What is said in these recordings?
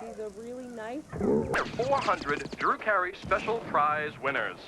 She's a really nice... 400 Drew Carey Special Prize winners.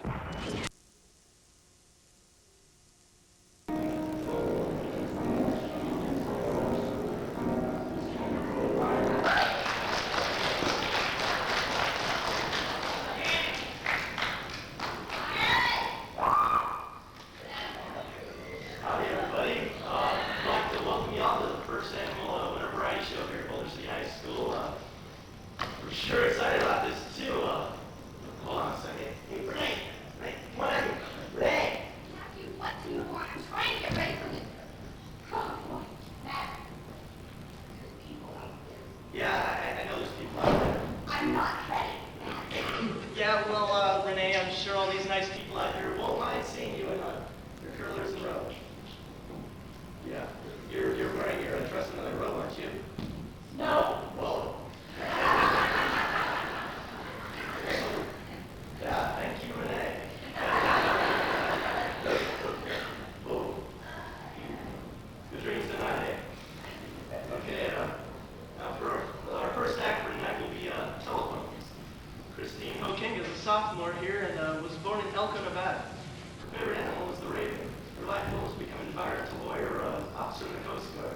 Sophomore here and was born in Elko, Nevada. Her favorite animal was the raven. Her life goal was to become an environmental lawyer or officer in the Coast Guard.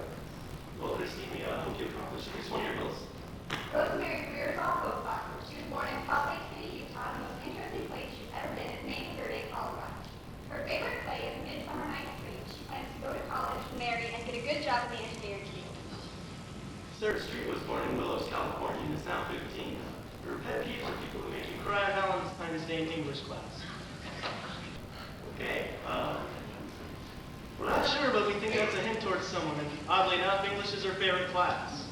Well, Christine, we hope you accomplish at least one of your goals. Rosemary's career is also a sophomore. She was born in Salt Lake City, Utah, the most interesting place she's ever been is Maine, Colorado. Her favorite play is Midsummer Night's Dream. She plans to go to college, marry, and get a good job in the engineering field. Sarah Street was born in Willows, California, and is now 15. Her pet peeves are people who make you cry on Valentine's Day in English class. Okay, we're not sure, but we think that's a hint towards someone, and oddly enough, English is her favorite class.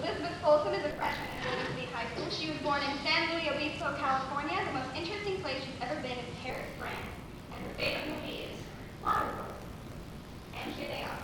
Elizabeth Folsom is a freshman at Boulder State High School. She was born in San Luis Obispo, California. The most interesting place she's ever been is Paris, France. And her favorite movie is Waterworld. And here they are.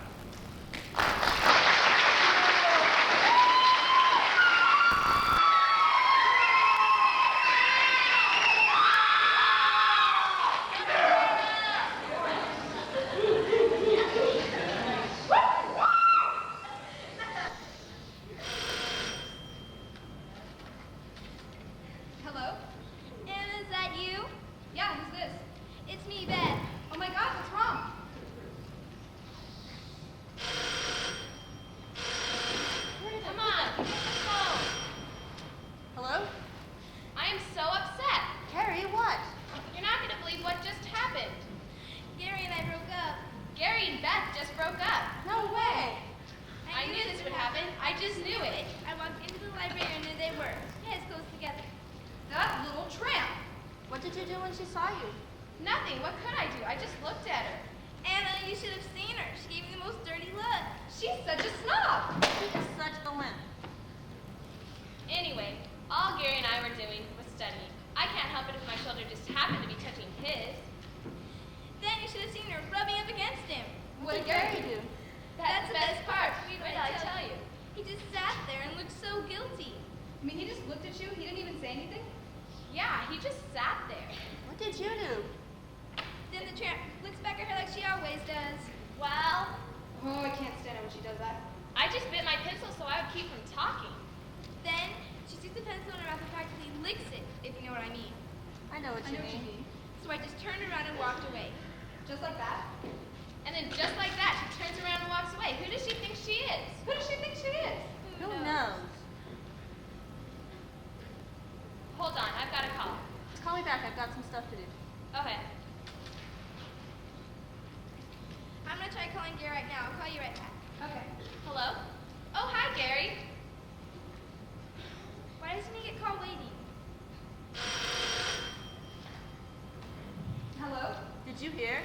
Did you hear?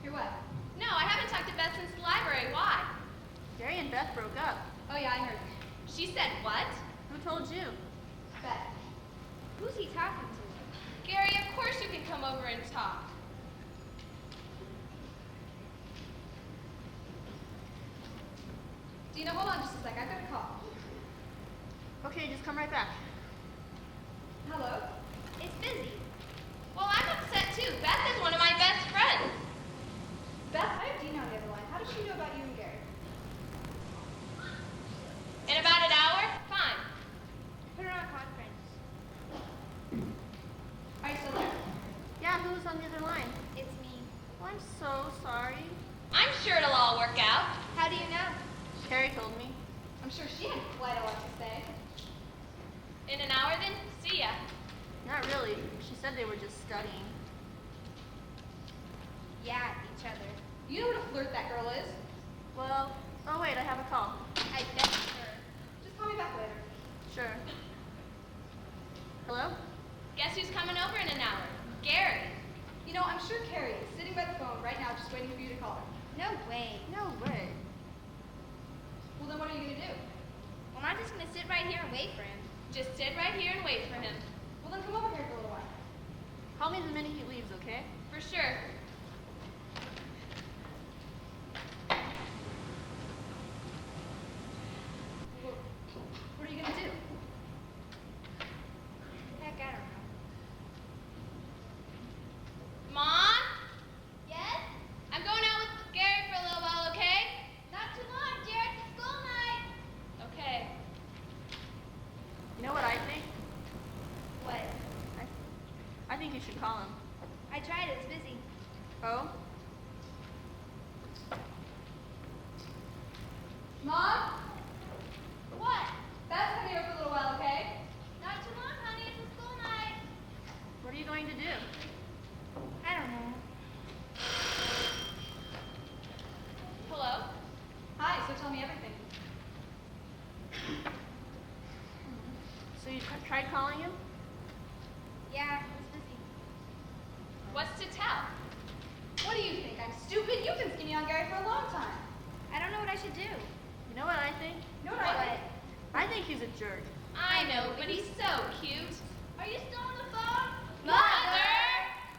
Hear what? No, I haven't talked to Beth since the library. Why? Gary and Beth broke up. Oh yeah, I heard. She said what? Who told you? Beth. Who's he talking to? Gary, of course you can come over and talk. Dina, hold on just a sec. I've got a call. Okay, just come right back. Hello? It's busy. Well, I'm upset too. Beth is one of my best friends. Beth, I have Dina on the other line. How does she know about you and Gary? In about an hour? Fine. Put her on I'm so sorry. I'm sure it'll all work out. How do you know? Carrie told me. I'm sure she had quite a lot to say. In an hour then, see ya. Not really. She said they were just studying. Yeah, each other. You know what a flirt that girl is? Well, oh wait, I have a call. I bet her. Just call me back later. Sure. Hello? Guess who's coming over in an hour? Gary. You know, I'm sure Carrie is sitting by the phone right now just waiting for you to call her. No way. No way. Well, then what are you going to do? Well, I'm just gonna sit right here and wait for him. Just sit right here and wait for him. Well, then come over here for a little while. Call me the minute he leaves, okay? For sure. Well, what are you going to do? Heck, I don't know. Mom? Yes? I'm going out with Gary for a little while, okay? Not too long, Jared. It's school night. Okay. You know what I think? What? I think you should call him. I tried. It was busy. Oh? Mom? What? That's coming over for a little while, okay? Not too long, honey. It's a school night. What are you going to do? I don't know. Hello? Hi, so tell me everything. So you tried calling him? Yeah, it was busy. What's to tell? What do you think? I'm stupid? You've been skinny on Gary for a long time. I don't know what I should do. You know what I think? You know what I think? I think he's a jerk. I know, but he's so cute. Are you still on the phone? Mother!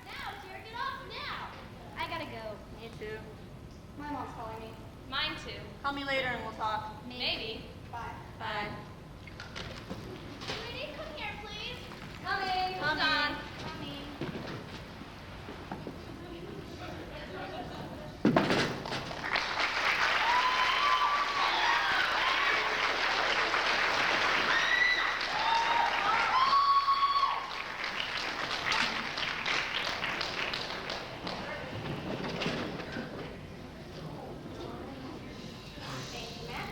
Now, Jared, get off now. I gotta go. Me too. My mom's calling me. Mine too. Call me later and we'll talk. Maybe. Bye. Bye. Sweetie, come here, please. Coming. Hold on. Coming. Thank you, Matt.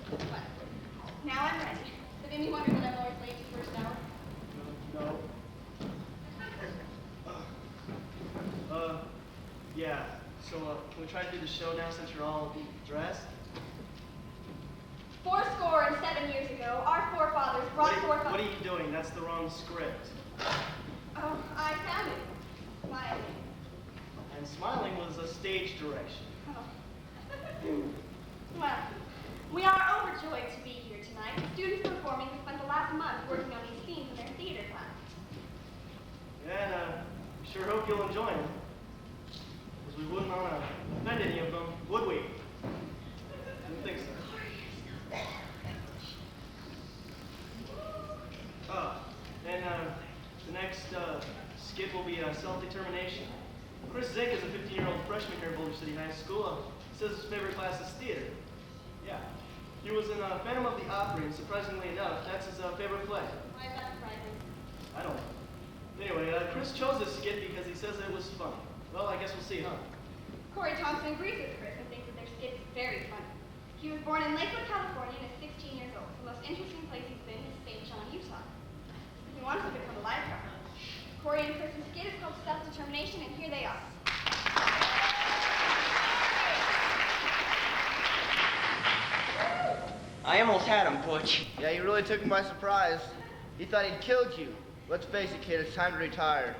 What? Now I'm ready. Did any wonder that I'm always late to the first hour? No. Yeah. So, can we try to do the show now since you're all dressed? 7 years ago, our forefathers brought forth. What are you doing? That's the wrong script. Oh, I found it. Smiling. And smiling was a stage direction. Oh. Well, we are overjoyed to be here tonight. The students performing who spent the last month working on these scenes in their theater class. And sure hope you'll enjoy them. Because we wouldn't want to offend any of them, would we? Didn't think so. And the next skit will be self-determination. Chris Zick is a 15-year-old freshman here at Boulder City High School. He says his favorite class is theater. Yeah. He was in Phantom of the Opera, and surprisingly enough, that's his favorite play. Why is that surprising? I don't know. Anyway, Chris chose this skit because he says it was funny. Well, I guess we'll see, huh? Corey Thompson agrees with Chris and thinks that their skit is very funny. He was born in Lakewood, California, and is 16 years old. The most interesting place he's been is St. John, Utah. He wants to become a lifeguard. Corey and Chris's skit is called Self-Determination, and here they are. I almost had him, Butch. Yeah, you really took him by surprise. He thought he'd killed you. Let's face it, kid, it's time to retire.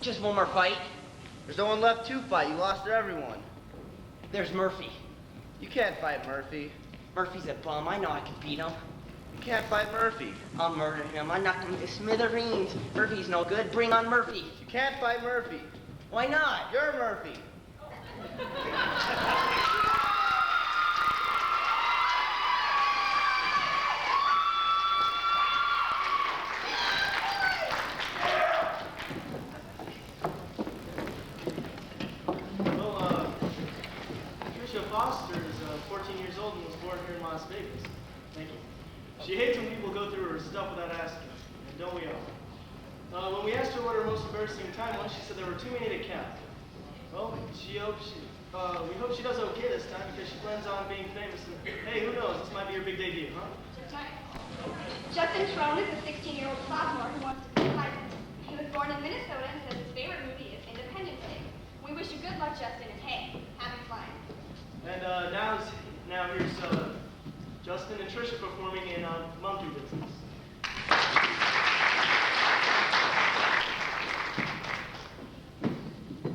Just one more fight. There's no one left to fight. You lost to everyone. There's Murphy. You can't fight Murphy. Murphy's a bum. I know I can beat him. You can't fight Murphy. I'll murder him. I knocked him to smithereens. Murphy's no good. Bring on Murphy. You can't fight Murphy. Why not? You're Murphy. Well, Tricia Foster is 14 years old and was born here in Las Vegas. Thank you. She hates when people go through her stuff without asking. And don't we all? When we asked her what her most embarrassing time was, she said there were too many to count. Well, we hope she does okay this time because she plans on being famous. And hey, who knows? This might be your big debut, huh? Justin Trone is a 16-year-old sophomore who wants to be a pilot. He was born in Minnesota and says his favorite movie is Independence Day. We wish you good luck, Justin, and hey, happy flying. And now here's Justin and Trisha performing in Monkey Business.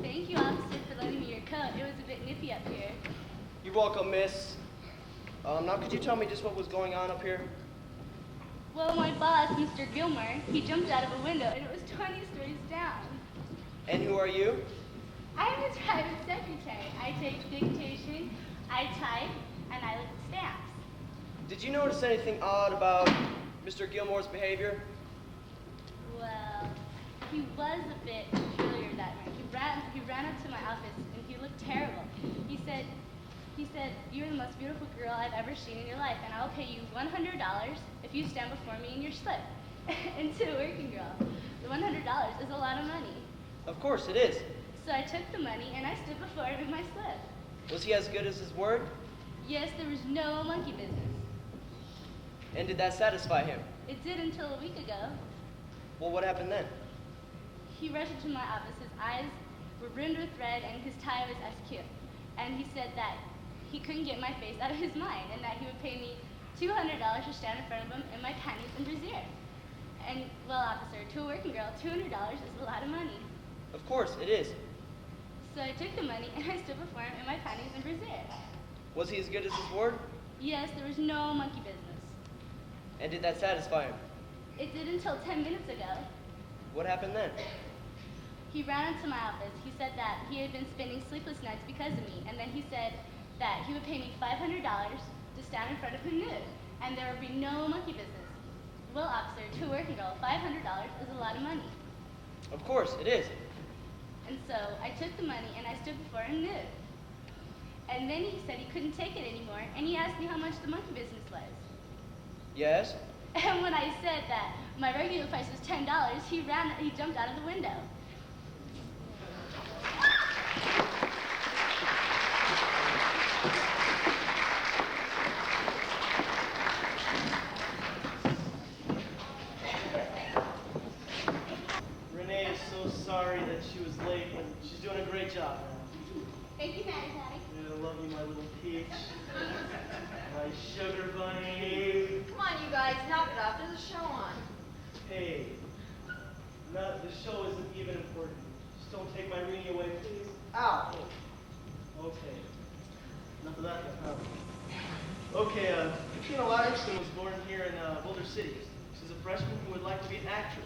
Thank you, officer, for lending me your coat. It was a bit nippy up here. You're welcome, miss. Now could you tell me just what was going on up here? Well, my boss, Mr. Gilmore, he jumped out of a window and it was 20 stories down. And who are you? I am his private secretary. I take dictation, I type, and I look at stamps. Did you notice anything odd about Mr. Gilmore's behavior? Well, he was a bit peculiar that night. He ran up to my office and he looked terrible. He said, "You're the most beautiful girl I've ever seen in your life, and I'll pay you $100 if you stand before me in your slip." And to a working girl, the $100 is a lot of money. Of course it is. So I took the money and I stood before him in my slip. Was he as good as his word? Yes, there was no monkey business. And did that satisfy him? It did until a week ago. Well, what happened then? He rushed into my office. His eyes were rimmed with red and his tie was SQ. And he said that he couldn't get my face out of his mind and that he would pay me $200 to stand in front of him in my panties and brassiere. And, well, officer, to a working girl, $200 is a lot of money. Of course it is. So I took the money and I stood before him in my panties and brassiere. Was he as good as his word? Yes, there was no monkey business. And did that satisfy him? It did until 10 minutes ago. What happened then? He ran into my office. He said that he had been spending sleepless nights because of me, and then he said that he would pay me $500 to stand in front of him nude, and there would be no monkey business. Well, officer, to a working girl, $500 is a lot of money. Of course it is. And so I took the money and I stood before him nude. And then he said he couldn't take it anymore, and he asked me how much the monkey business was. Yes? And when I said that my regular price was $10, he jumped out of the window. Renee is so sorry that she was late, but she's doing a great job now. Thank you, Maddie. Yeah, I love you, my little peach. My sugar bunny. Come on, you guys, knock it off. There's a show on. Hey, the show isn't even important. Just don't take my Rini away, please. Ow! Okay. Enough of that then, huh? Okay, Katrina Larson was born here in Boulder City. She's a freshman who would like to be an actress.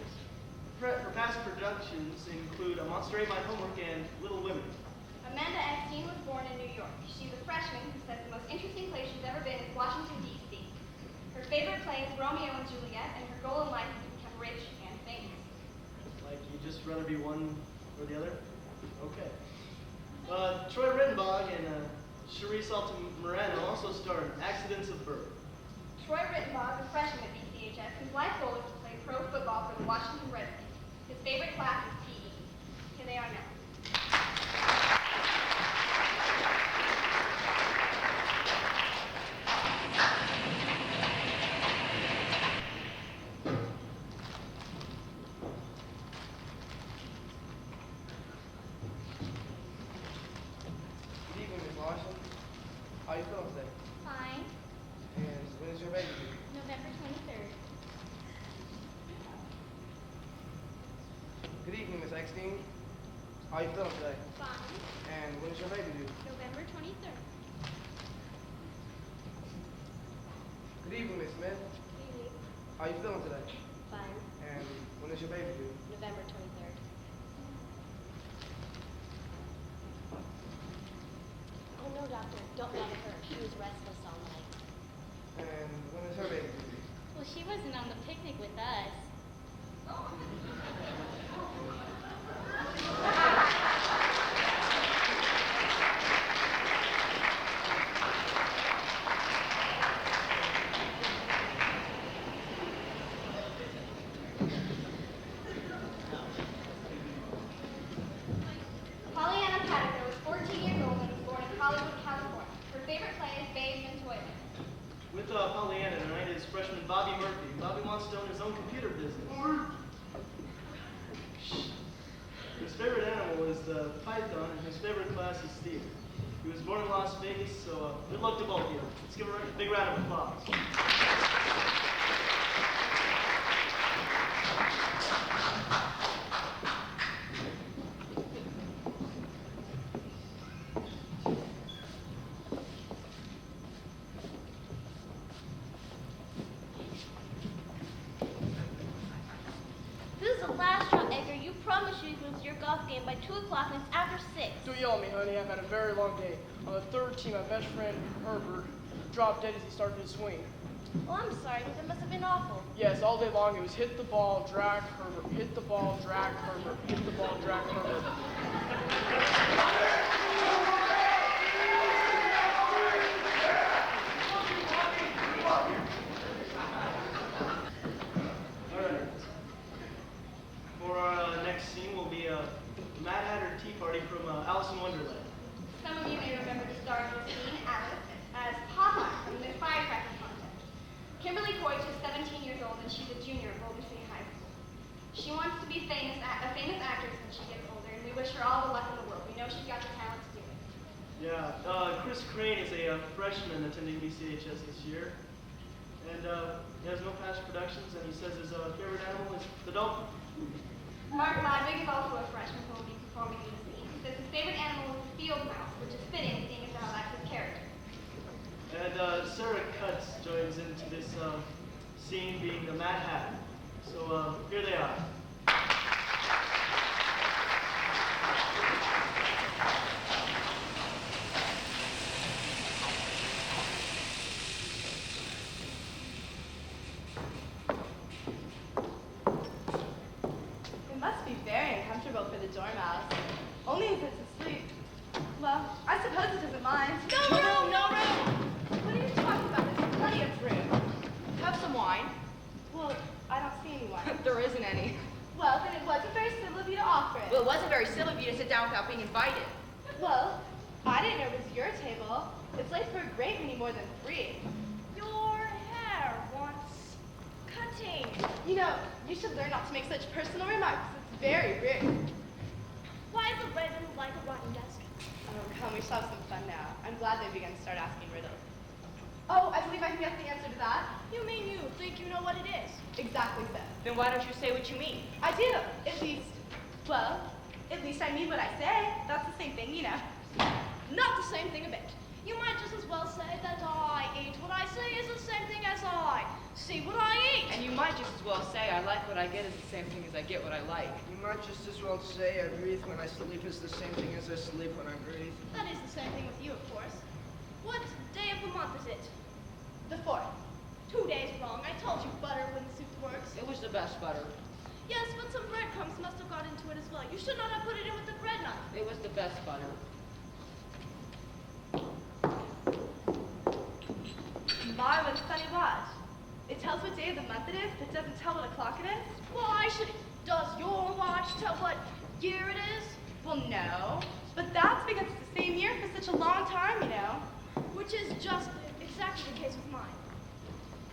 Her past productions include Monster Ate My Homework and Little Women. Amanda Epstein was born in New York. She's a freshman who says the most interesting place she's ever been is Washington, D.C. Her favorite play is Romeo and Juliet, and her goal in life is to become rich and famous. Like, you'd just rather be one or the other? Okay. Troy Rittenbach and Charisse Altamirano also star in Accidents of Birth. Troy Rittenbach, a freshman at BCHS, whose life goal is to play pro football for the Washington Redskins. His favorite class is PE. Here they are now. Good evening, Miss Larson. How you feeling today? Fine. And when is your baby due? November 23rd. Good evening, Miss Eckstein. How you feeling today? Fine. And when is your baby due? November 23rd. Good evening, Miss Smith. How you feeling today? Fine. And when is your baby due? November 23rd. Oh no, doctor, don't let her. She was restless all night. And when is her baby due? Well, she wasn't on the picnic with us. play is bathed in toilet. With Pollyanna tonight is freshman Bobby Murphy. Bobby wants to own his own computer business. His favorite animal is the python, and his favorite class is theater. He was born in Las Vegas, so good luck to both of you. Let's give a big round of applause. This is the last shot, Edgar. You promised you'd lose your golf game by 2 o'clock and it's after 6. Don't yell at me, honey. I've had a very long day. On the third tee, my best friend, Herbert, dropped dead as he started to swing. Oh, I'm sorry. That must have been awful. Yes, all day long it was hit the ball, drag Herbert, hit the ball, drag Herbert, hit the ball, drag Herbert. All right. For our next scene will be a Mad Hatter Tea Party from Alice in Wonderland. Some of you may remember the star of the scene, Alice, as Popeye from the firecracker contest. Kimberly Coit is 17 years old and she's a junior at Boulder State High School. She wants to be a famous actress when she gets older, and we wish her all the luck in the world. We know she's got the talent to do it. Yeah, Chris Crane is a freshman attending BCHS this year. And he has no past productions, and he says his favorite animal is the dolphin. Mark Ladwig is also a freshman who will be performing in the scene. He says his favorite animal is the field mouse, which is fitting seeing as how that's his character. And Sarah Cutts joins into this scene being the Mad Hatter. So here they are. It must be very uncomfortable for the dormouse. Only if it's asleep. Well, I suppose it doesn't mind. No room, no room. What are you talking about? There's plenty of room. Have some wine. Well, I don't see anyone. There isn't any. Well, then it wasn't very civil of you to offer it. Well, it wasn't very civil of you to sit down without being invited. Well, I didn't know it was your table. It's late for a great many more than 3. Your hair wants cutting. You know, you should learn not to make such personal remarks. It's very rude. Why is a raven like a rotten desk? Oh, come, we shall have some fun now. I'm glad they began to start asking riddles. Oh, I believe I can guess the answer to that. You mean you think you know what it is? Exactly so. Then why don't you say what you mean? I do, at least. Well, at least I mean what I say. That's the same thing, you know. Not the same thing a bit. You might just as well say that I eat what I say is the same thing as I see what I eat. And you might just as well say I like what I get is the same thing as I get what I like. You might just as well say I breathe when I sleep is the same thing as I sleep when I breathe. That is the same thing with you, of course. What day of the month is it? The 4th. 2 days wrong. I told you butter when the soup works. It was the best butter. Yes, but some breadcrumbs must have got into it as well. You should not have put it in with the bread knife. It was the best butter. My, what a funny watch. It tells what day of the month it is, but doesn't tell what o'clock it is? Why should it? Does your watch tell what year it is? Well, no. But that's because it's the same year for such a long time, you know. Which is just exactly the case with mine.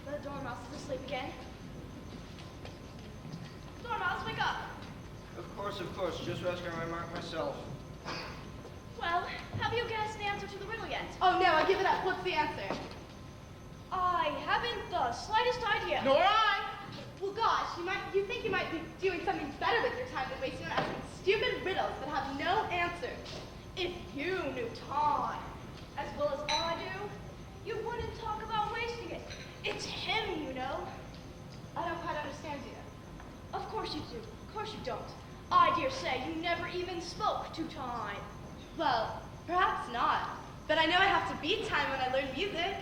The dormouse is asleep again. Dormouse, wake up. Of course, just as I remark myself. Well, have you guessed the answer to the riddle yet? Oh, no, I give it up. What's the answer? I haven't the slightest idea. Nor I! Well, gosh, you think you might be doing something better with your time than wasting on asking stupid riddles that have no answer. If you knew time as well as I do, you wouldn't talk about wasting it. It's him, you know. I don't quite understand you. Of course you do. Of course you don't. I dare say you never even spoke to time. Well, perhaps not. But I know I have to beat time when I learn music.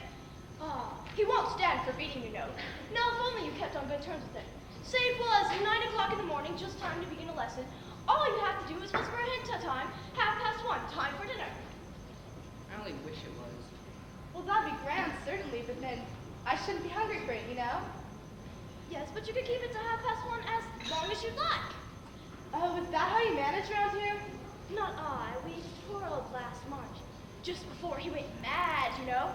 He won't stand for beating, you know. Now, if only you kept on good terms with him. Say it was 9 o'clock in the morning, just time to begin a lesson. All you have to do is whisper a hint to time, 1:30, time for dinner. I only wish it was. Well, that'd be grand, certainly, but then I shouldn't be hungry for it, you know? Yes, but you could keep it to 1:30 as long as you'd like. Oh, is that how you manage around here? Not I. We quarreled last March. just before he went mad, you know.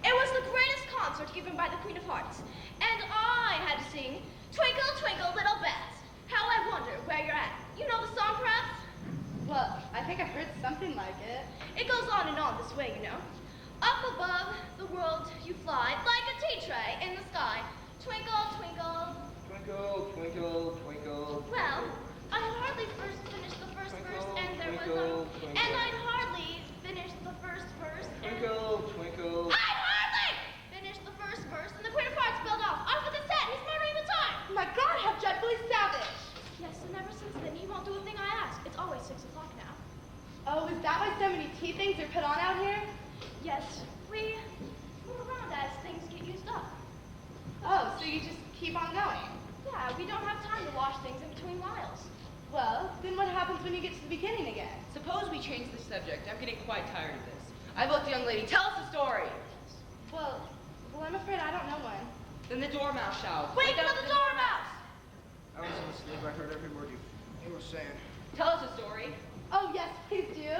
It was the greatest concert given by the Queen of Hearts, and I had to sing Twinkle, Twinkle, Little Bats. How I wonder where you're at. You know the song, perhaps? Well, I think I've heard something like it. It goes on and on this way, you know. Up above the world you fly, like a tea tray in the sky. Twinkle, twinkle. Twinkle, twinkle, twinkle. Well, I had hardly finished the first verse, and there was Twinkle, twinkle. and I'd hardly finished the first verse, and Twinkle, twinkle. I'd hardly finished the first verse, and the Queen of Hearts spelled off with his head. He's murdering the time. My God, how dreadfully savage! Yes, and ever since then, he won't do a thing I ask. It's always 6 o'clock now. Oh, is that why so many tea things are put on out here? Yes, we move around as things get used up. Oh, so you just keep on going? Yeah, we don't have time to wash things in between whiles. Well, then what happens when you get to the beginning again? Suppose we change the subject. I'm getting quite tired of this. I vote the young lady. Tell us a story. Well, I'm afraid I don't know one. Then the dormouse shall. Wait for the dormouse! I was asleep. I heard every word you were saying. Tell us a story. Oh, yes, please do.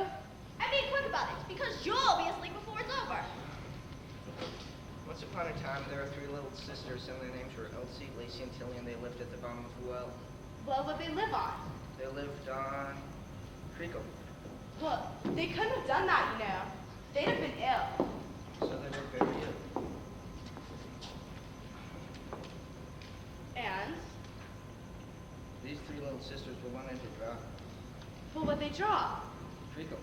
And be quick about it, because you'll be asleep before it's over. Once upon a time, there were 3 little sisters, and their names were Elsie, Lacey, and Tilly, and they lived at the bottom of a well. Well, what they live on? They lived on Creekle, Well, they couldn't have done that, you know. They'd have been ill. so they were very ill. And? These 3 little sisters were wanted to draw Well, what they draw? Creekle.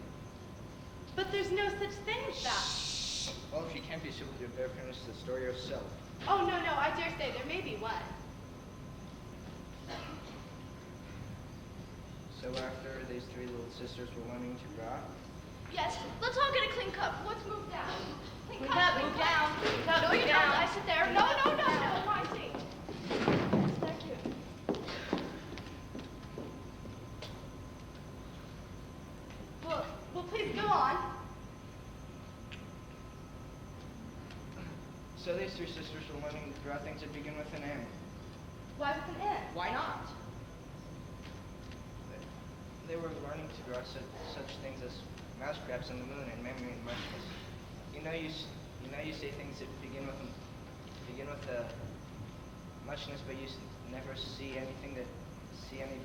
But there's no such thing as that. Well, if you can't be super, you better finish the story yourself. Oh, no, I dare say there may be one. So after these 3 little sisters were wanting to draw, Yes, let's all get a clean cup. Let's move down. Clean Move cup, up, clean move cup. down. Move up, No, move you down. don't. I sit there. No, my seat. Yes, thank you. Well, please go on. so these 3 sisters were wanting to draw things that begin with an M. Why with an N? Why not? They were learning to draw such things as mouse traps and the moon and memory and muchness. You know you say things that begin with the muchness, but you never see any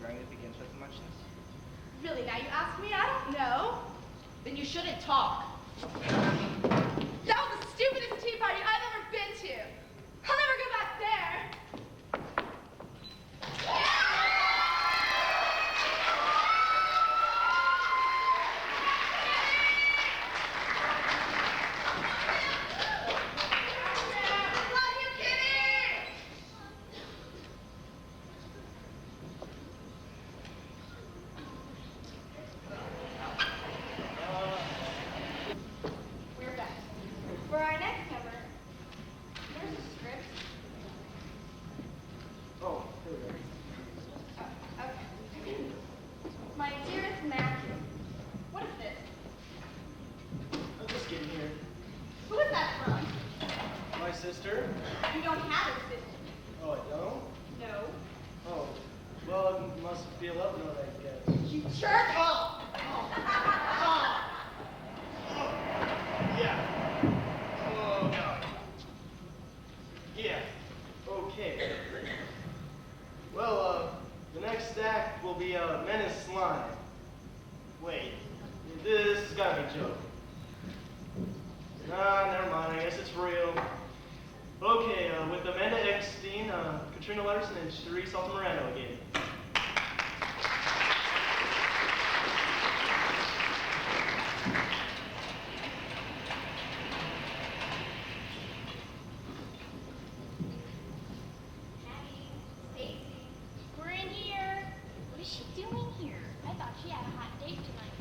drawing that begins with muchness. Really, now you ask me? I don't know. Then you shouldn't talk. That was the stupidest tea party I've ever been to. I'll never go back there. Love you, Kitty! We're back. For our next number, there's a script. Oh, here we go. Oh, okay. My dearest Matthew, what is this? I'm just getting here. Who is that from? My sister? You don't have a sister. Oh, I don't? No. Oh, well, it must be a love note, I guess. You jerk! Oh! Yeah. Oh, God. Yeah. Okay. Well, the next act will be Men in Slime. Wait, this has got to be a joke. Nah, never mind. I guess it's real. Okay, with Amanda Eckstein, Katrina Larson, and Cherise Altamirano again. We're in here. What is she doing here? I thought she had a hot date tonight.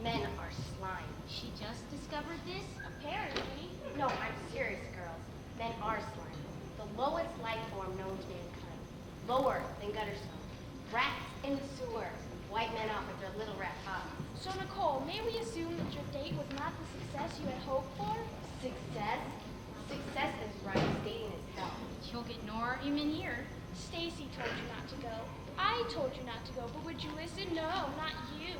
Men are slime. She just discovered this? Apparently. No, I'm serious, girls. Men are slime. The lowest life form known to mankind. Lower than gutter smoke. Rats in the sewer. White men off with their little rat tots. So, Nicole, may we assume that your date was not the success you had hoped for? Success? Success is right. Dating is hell. You'll get no argument here. Stacy told you not to go. I told you not to go, but would you listen? No, not you.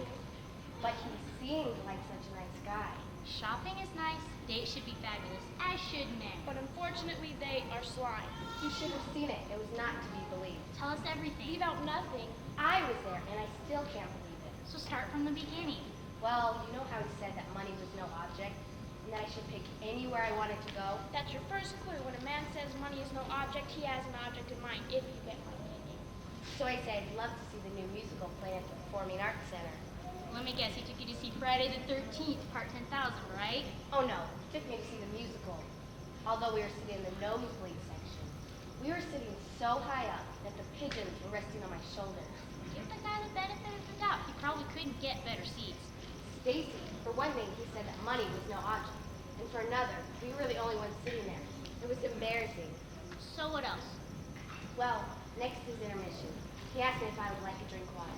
But he seemed like such a nice guy. Shopping is nice, dates should be fabulous, as should men. But unfortunately, they are slime. You should have seen it. It was not to be believed. Tell us everything. Leave out nothing. I was there, and I still can't believe it. So start from the beginning. Well, you know how he said that money was no object, and that I should pick anywhere I wanted to go? That's your first clue. When a man says money is no object, he has an object in mind, if you get my meaning. So I said I'd love to see the new musical play at the Performing Arts Center. Let me guess, he took you to see Friday the 13th, part 10,000, right? Oh no, he took me to see the musical. Although we were sitting in the nosebleed section. We were sitting so high up that the pigeons were resting on my shoulders. Give the guy the benefit of the doubt. He probably couldn't get better seats. Stacy, for one thing, he said that money was no object. And for another, we were the only ones sitting there. It was embarrassing. So what else? Well, next is intermission. He asked me if I would like a drink of water.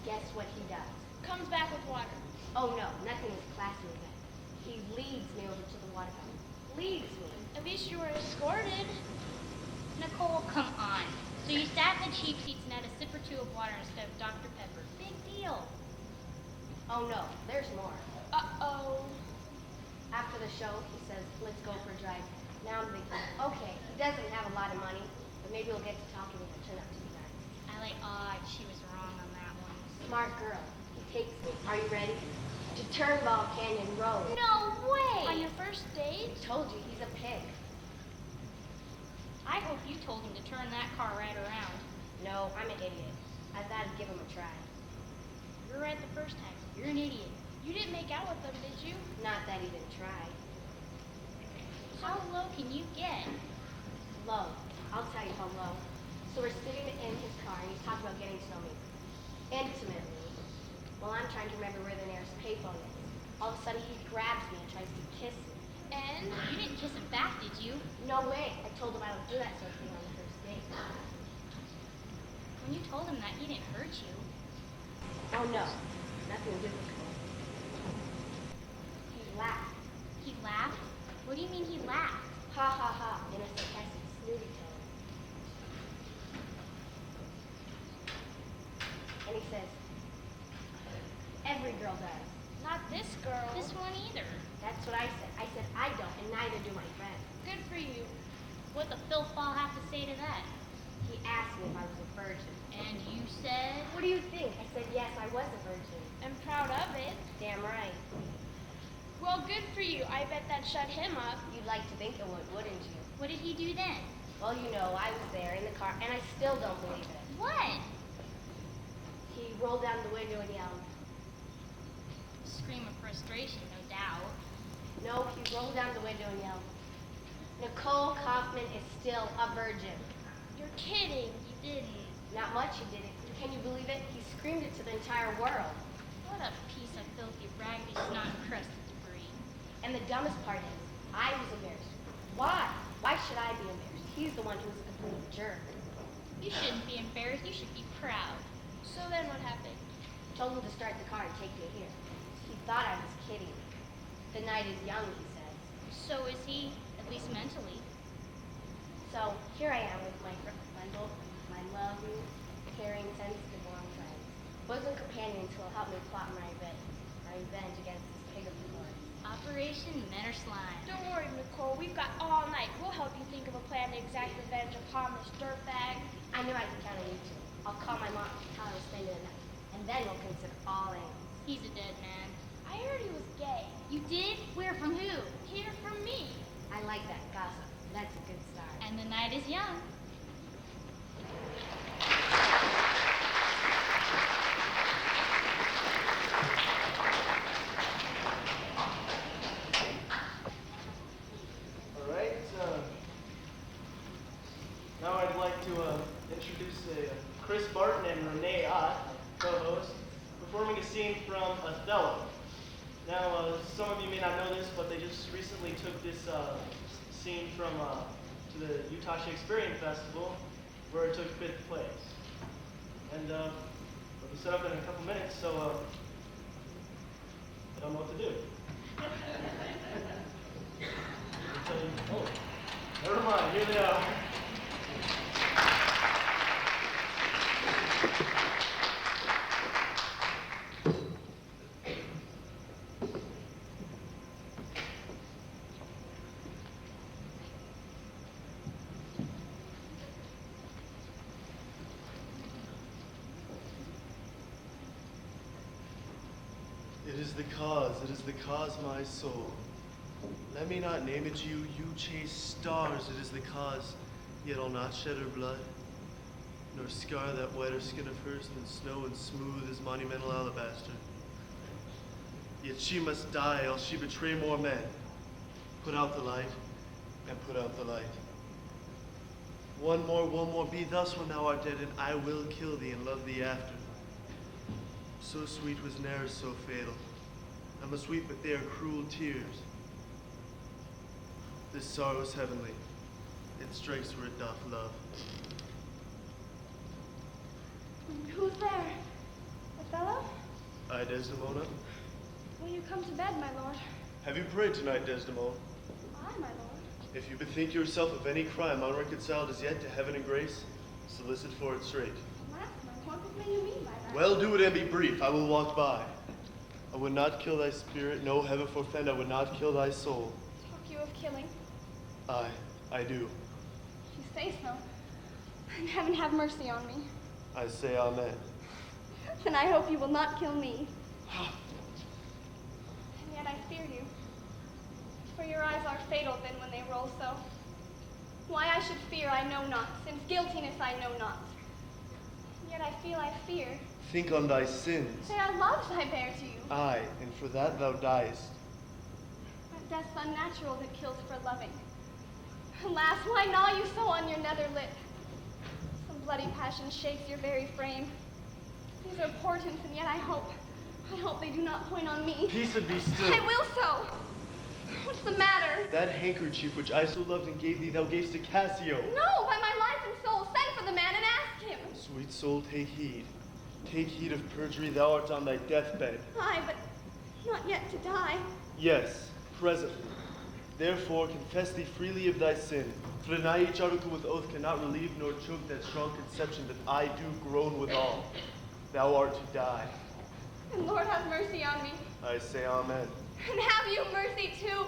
Guess what he does? Comes back with water. Oh no, nothing is classy with that. He leads me over to the water fountain. Leads me. At least you were escorted. Nicole, come on. So you sat in the cheap seats and had a sip or two of water instead of Dr. Pepper. Big deal. Oh no, there's more. Uh-oh. After the show, he says, let's go for a drive. Now I'm thinking, okay, he doesn't have a lot of money, but maybe we'll get to talking and it'll turn out to be nice. I like odd. She was wrong on that one. Smart girl. He takes me. Are you ready? To Turnbull Canyon Road. No way! On your first date? Told you, he's a pig. I hope you told him to turn that car right around. No, I'm an idiot. I thought I'd give him a try. You were right the first time. You're an idiot. You didn't make out with them, did you? Not that he didn't try. How low can you get? Low. I'll tell you how low. So we're sitting in his car and he's talking about getting to know me. Intimately. While I'm trying to remember where the nearest payphone is. All of a sudden he grabs me and tries to kiss me. And? You didn't kiss him back, did you? No way. I told him I don't do that sort of thing on the first date. When you told him that, he didn't hurt you. Oh no. Nothing difficult. He laughed. He laughed? What do you mean he laughed? Ha ha ha. In a sarcastic, snooty tone. And he says, every girl does. Not this girl. This one either. That's what I said. I said I don't, and neither do my friends. Good for you. What the filth-ball have to say to that? He asked me if I was a virgin. And you said? What do you think? I said yes, I was a virgin. I'm proud of it. Damn right. Well, good for you. I bet that shut him up. You'd like to think it would, wouldn't you? What did he do then? Well, you know, I was there in the car, and I still don't believe it. What? He rolled down the window and yelled. Scream of frustration, no doubt. No, he rolled down the window and yelled, Nicole Kaufman is still a virgin. You're kidding. You didn't. Not much, he didn't. Can you believe it? He screamed it to the entire world. What a piece of filthy, raggedy, snot-encrusted debris. And the dumbest part is, I was embarrassed. Why? Why should I be embarrassed? He's the one who was a complete jerk. You shouldn't be embarrassed. You should be proud. So then what happened? Told him to start the car and take me here. He thought I was kidding. The night is young, he says. So is he, at least mentally. So here I am with my bundle, my loving, caring, sensitive, warm friend. Bosom companions who will help me plot my revenge against this pig of the Lord. Operation Men Are Slime. Don't worry, Nicole. We've got all night. We'll help you think of a plan to exact revenge upon this dirtbag. I knew I could count on you two. I'll call my mom and tell her to spend the night. And then we'll consider all angles. He's a dead man. I heard he was gay. You did? Where, from who? Hear from me. I like that gossip. That's a good start. And the night is young. All right. Now I'd like to introduce Chris Barton and Renee Ott, co-hosts, performing a scene from Othello. Now, some of you may not know this, but they just recently took this scene from to the Utah Shakespearean Festival, where it took 5th place. And it'll be set up in a couple minutes, so I don't know what to do. Oh, never mind, here they are. it is the cause, my soul. Let me not name it you, you chase stars, it is the cause, yet I'll not shed her blood, nor scar that whiter skin of hers than snow and smooth as monumental alabaster. Yet she must die, else she betray more men. Put out the light, and put out the light. One more, be thus when thou art dead, and I will kill thee and love thee after. So sweet was ne'er so fatal. I must weep, but they are cruel tears. This sorrow is heavenly. It strikes where it doth love. Who's there? Othello? I, Desdemona. Will you come to bed, my lord? Have you prayed tonight, Desdemona? Aye, my lord. If you bethink yourself of any crime unreconciled as yet to heaven and grace, solicit for it straight. Alas, my lord, what may you mean by that? Well, do it and be brief. I will walk by. I would not kill thy spirit. No, heaven forfend, I would not kill thy soul. Talk you of killing? Aye, I do. If you say so, then heaven have mercy on me. I say amen. Then I hope you will not kill me. And yet I fear you. For your eyes are fatal then when they roll so. Why I should fear I know not, since guiltiness I know not. Yet I feel I fear. Think on thy sins. They are loves I bear to you. Aye, and for that thou diest. But death's unnatural that kills for loving. Alas, why gnaw you so on your nether lip? Some bloody passion shakes your very frame. These are portents, and yet I hope they do not point on me. Peace and be still. I will so. What's the matter? That handkerchief which I so loved and gave thee, thou gavest to Cassio. No, by my life and soul, send for the man and ask him. Sweet soul, take heed. Take heed of perjury, thou art on thy deathbed. Aye, but not yet to die. Yes, presently. Therefore, confess thee freely of thy sin. For deny each article with oath cannot relieve nor choke that strong conception that I do groan withal. Thou art to die. And Lord have mercy on me. I say amen. And have you mercy too.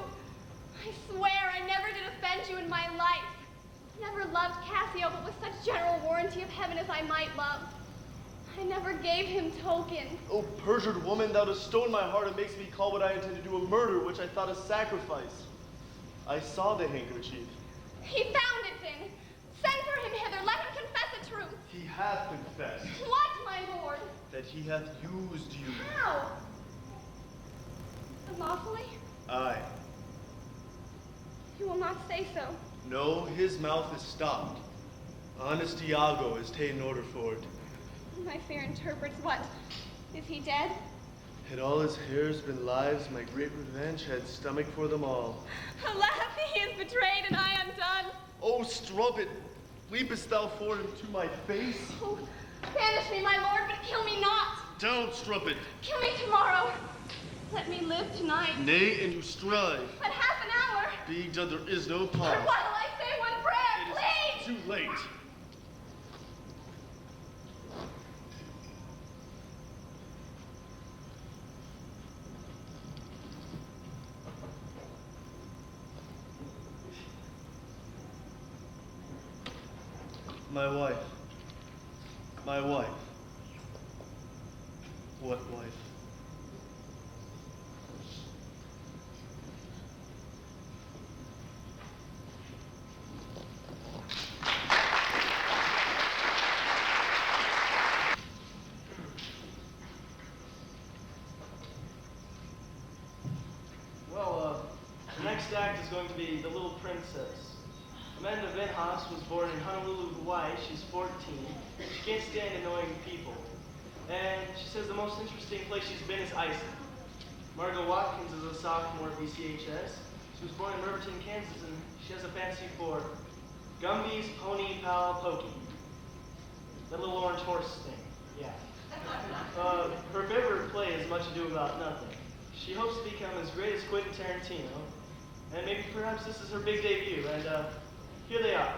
I swear I never did offend you in my life. Never loved Cassio, but with such general warranty of heaven as I might love. I never gave him token. O perjured woman, thou dost stone my heart and makes me call what I intend to do a murder, which I thought a sacrifice. I saw the handkerchief. He found it then. Send for him hither. Let him confess the truth. He hath confessed. What, my lord? That he hath used you. How? Unlawfully? Aye. You will not say so. No, his mouth is stopped. Honest Iago is ta'en order for it. My fear interprets what? Is he dead? Had all his hairs been lives, my great revenge had stomach for them all. Alas, he is betrayed and I undone. Oh, strumpet, weepest thou for him to my face? Oh, banish me, my lord, but kill me not. Down, strumpet. Kill me tomorrow. Let me live tonight. Nay, and you strive. But half an hour. Being done, there is no But pause. while I say one prayer, please. It is too late. My wife. My wife. What wife? Well, the next act is going to be The Little Princess. Amanda Vinhas was born in Honolulu, Hawaii. She's 14. She can't stand annoying people. And she says the most interesting place she's been is Iceland. Margot Watkins is a sophomore at BCHS. She was born in Riverton, Kansas, and she has a fancy for Gumby's Pony Pal Pokey. That little orange horse thing, yeah. Her favorite play is Much Ado About Nothing. She hopes to become as great as Quentin Tarantino, and maybe perhaps this is her big debut, and here they are.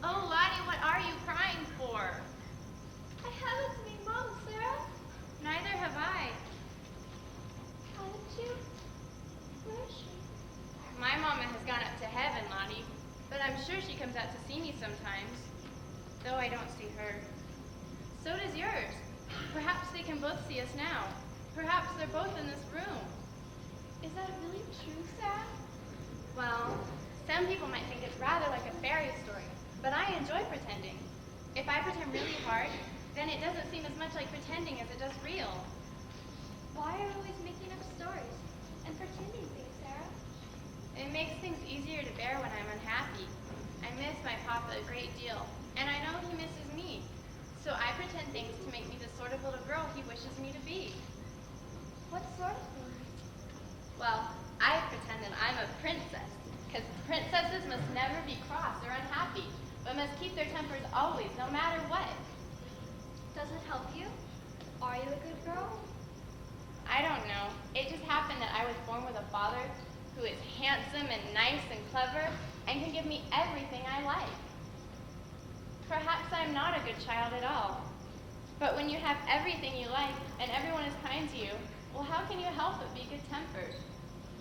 Oh, Lottie, what are you crying for? I haven't seen Mom is she? My mama has gone up to heaven, Lottie, but I'm sure she comes out to see me sometimes, though I don't see her. So does yours. Perhaps they can both see us now. Perhaps they're both in this room. Is that really true, Sarah? Well, some people might think it's rather like a fairy story, but I enjoy pretending. If I pretend really hard, then it doesn't seem as much like pretending as it does real. Why are you always making up stories and pretending things, Sarah? It makes things easier to bear when I'm unhappy. I miss my papa a great deal, and I know he misses me. So I pretend things to make me the sort of little girl he wishes me to be. What sort of things? Well, I pretend that I'm a princess, because princesses must never be cross or unhappy, but must keep their tempers always, no matter what. Does it help you? Are you a good girl? I don't know. It just happened that I was born with a father who is handsome and nice and clever and can give me everything I like. Perhaps I'm not a good child at all. But when you have everything you like and everyone is kind to you, well, how can you help but be good-tempered?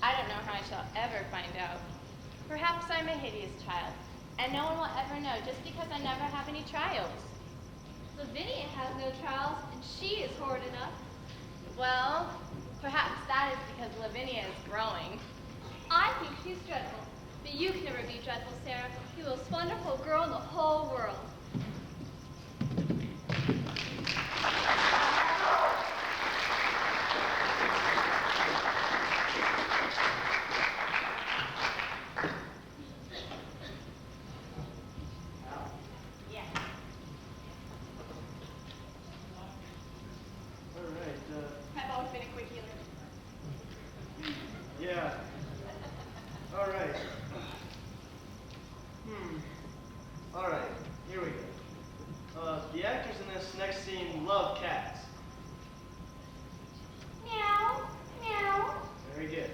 I don't know how I shall ever find out. Perhaps I'm a hideous child, and no one will ever know just because I never have any trials. Lavinia has no trials, and she is horrid enough. Well, perhaps that is because Lavinia is growing. I think she's dreadful, but you can never be dreadful, Sarah. You're the most wonderful girl in the whole world. I've always been a quick healer. Yeah. All right. All right. Here we go. The actors in this next scene love cats. Meow, meow. Very good.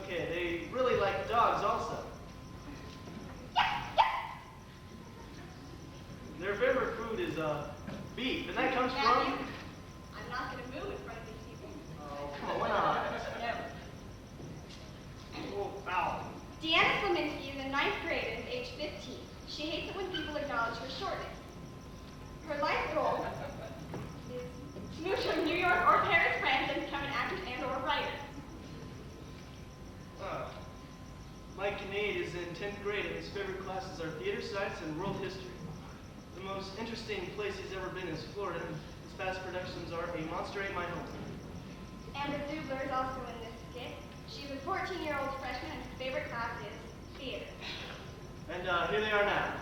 Okay, they really like dogs also. Their favorite food is beef, and that comes from. I'm not going to move in front of these people. Oh, come on. Oh, ow. Deanna Sliminski is in 9th grade and is age 15. She hates it when people acknowledge her shortness. Her life goal is to move to a New York or Paris, France, and become an actress and or writer. Mike Kinnaid is in 10th grade, and his favorite classes are theater science and world history. The most interesting place he's ever been is Florida, and his past productions are A Monster Ate My Home. Amber Dubler is also in this skit. She's a 14-year-old freshman and her favorite class is theater. And here they are now.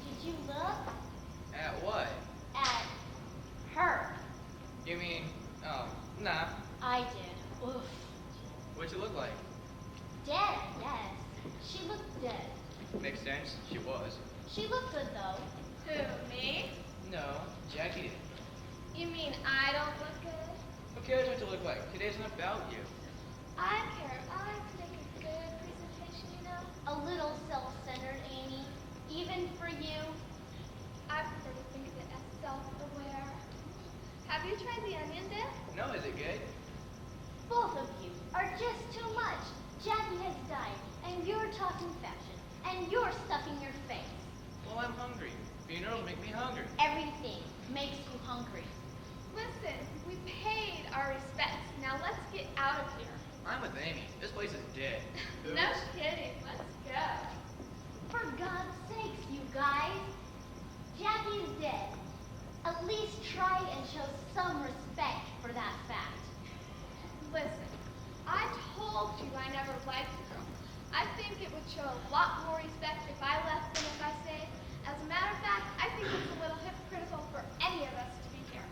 Did you look At what? at her? You mean, nah. I did. Oof. What'd you look like? Dead, yes. She looked dead. Makes sense, she was. She looked good, though. Who, me? No, Jackie did. You mean I don't look good? Who cares what you look like? Today's not about you. I care. I like to make a good presentation, you know? A little self-centered, Amy. Even for you. I prefer to think of it as self-aware. Have you tried the onion dip? No, is it good? Both of you are just too much. Jackie has died, and you're talking fashion, and you're stuffing your face. Well, I'm hungry. Funerals make me hungry. Everything makes you hungry. Listen, we paid our respects. Now let's get out of here. I'm with Amy. This place is dead. No kidding. Let's go. For God's sakes, you guys. Jackie is dead. At least try and show some respect for that fact. Listen, I told you I never liked the girl. I think it would show a lot more respect if I left than if I stayed. As a matter of fact, I think it's a little hypocritical for any of us to be here.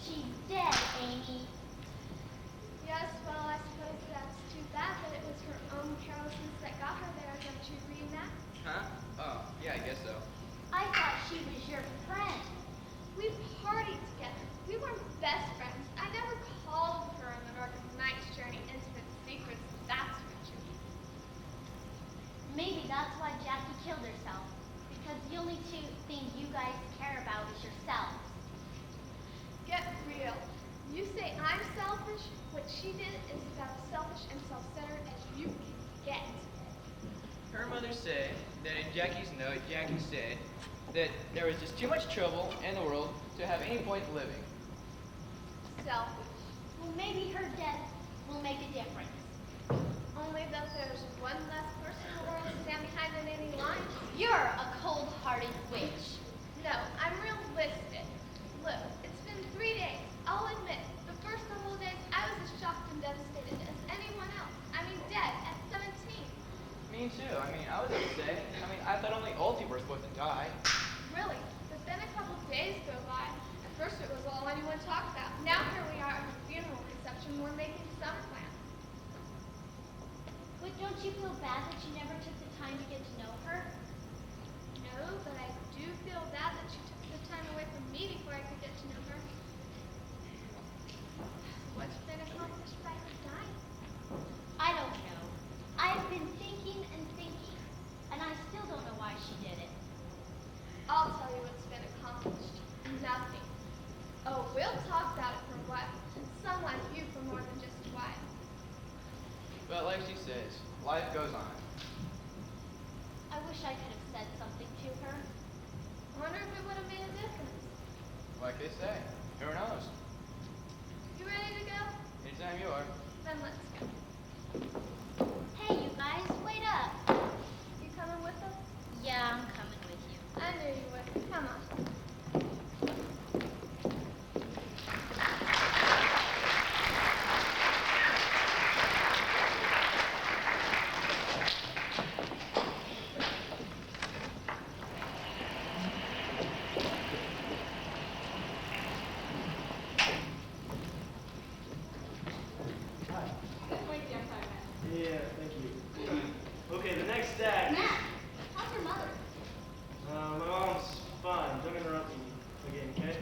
She's dead, Amy. Yes, well, I suppose that's too bad that it was her own carelessness that got her there. Don't you agree, Matt? Huh? Oh, yeah, I guess so. I thought she was your friend. We partied together. We weren't best friends. I never called her on the Northern Nights journey. what she did is about as selfish and self-centered as you can get. Her mother said that in Jackie's note, Jackie said that there was just too much trouble in the world to have any point living. Selfish. Well, maybe her death will make a difference. Only that there's one less person in the world to stand behind in any line. You're a cold-hearted witch. No, I'm realistic. Look, it's been 3 days. I'll admit, the first couple of days I was as shocked and devastated as anyone else. I mean, dead at 17. Me too. I was upset. I thought only old people were supposed to die. Really? But then a couple of days go by. At first it was all anyone talked about. Now here we are at the funeral reception. We're making some plans. But don't you feel bad that you never took the time to get to know her? No, but I do feel bad that she took the time away from me before I could get to know her. What's been accomplished by her dying? I don't know. I've been thinking and thinking, and I still don't know why she did it. I'll tell you what's been accomplished. Nothing. Oh, we'll talk about it for a while. And some like you for more than just a while. But like she says, life goes on. I wish I could have said something to her. I wonder if it would have made a difference. Like they say, who knows? You ready to go? Anytime you are. Then let's go. Hey, you guys, wait up. You coming with us? Yeah, I'm coming with you. I knew you would. Come on. Yeah, thank you. Okay, the next act. Matt, how's your mother? My mom's fine. Don't interrupt me again, okay?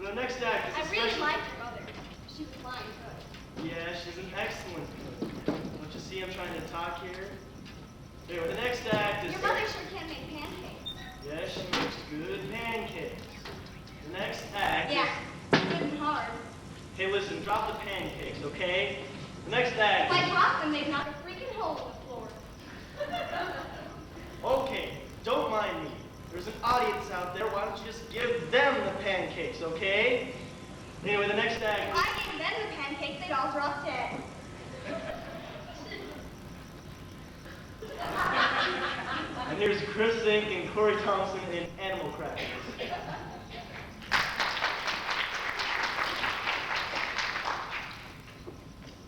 The next act is I really like your mother. She was flying good. Yeah, she's an excellent cook. Don't you see I'm trying to talk here? Anyway, the next act is... Your mother sure can make pancakes. Yeah, she makes good pancakes. The next act Yeah, is... good and hard. Hey, listen, drop the pancakes, okay? The next act If I is... drop them, they'd knock a freaking hole in the floor. Okay, don't mind me. There's an audience out there. Why don't you just give them the pancakes, okay? Anyway, the next act If I gave them the pancakes, they'd all drop dead. And here's Chris Zink and Corey Thompson in Animal Crackers.